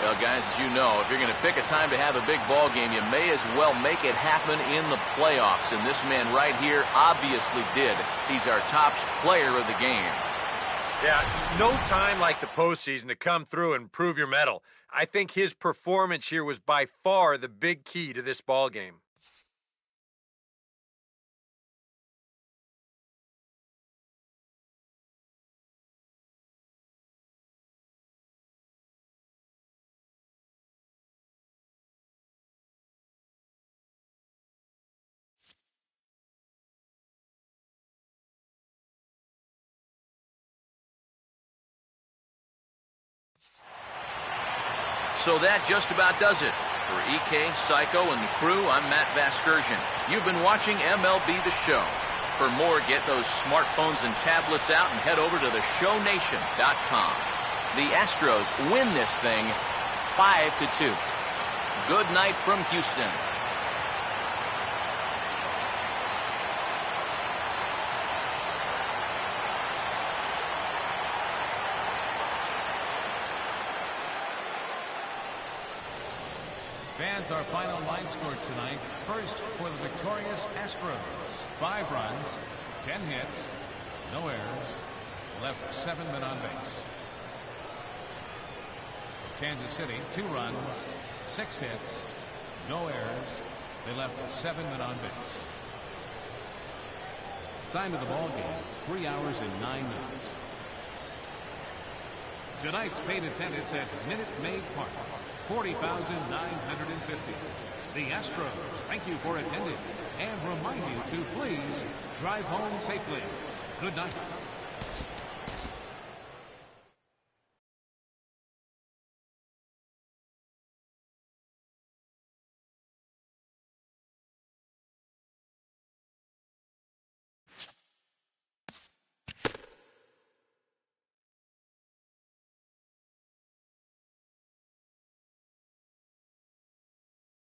Well, guys, as you know, if you're going to pick a time to have a big ball game, you may as well make it happen in the playoffs. And this man right here obviously did. He's our top player of the game. Yeah, no time like the postseason to come through and prove your mettle. I think his performance here was by far the big key to this ball game. So that just about does it. For EK, Psycho, and the crew, I'm Matt Vasgersian. You've been watching MLB The Show. For more, get those smartphones and tablets out and head over to theshownation.com. The Astros win this thing 5-2. Good night from Houston. Fans, our final line score tonight. First for the victorious Astros. 5 runs, 10 hits, no errors, left 7 men on base. For Kansas City, 2 runs, 6 hits, no errors. They left 7 men on base. Time of the ball game, 3 hours and 9 minutes. Tonight's paid attendance at Minute Maid Park. 40,950. The Astros thank you for attending and remind you to please drive home safely. Good night.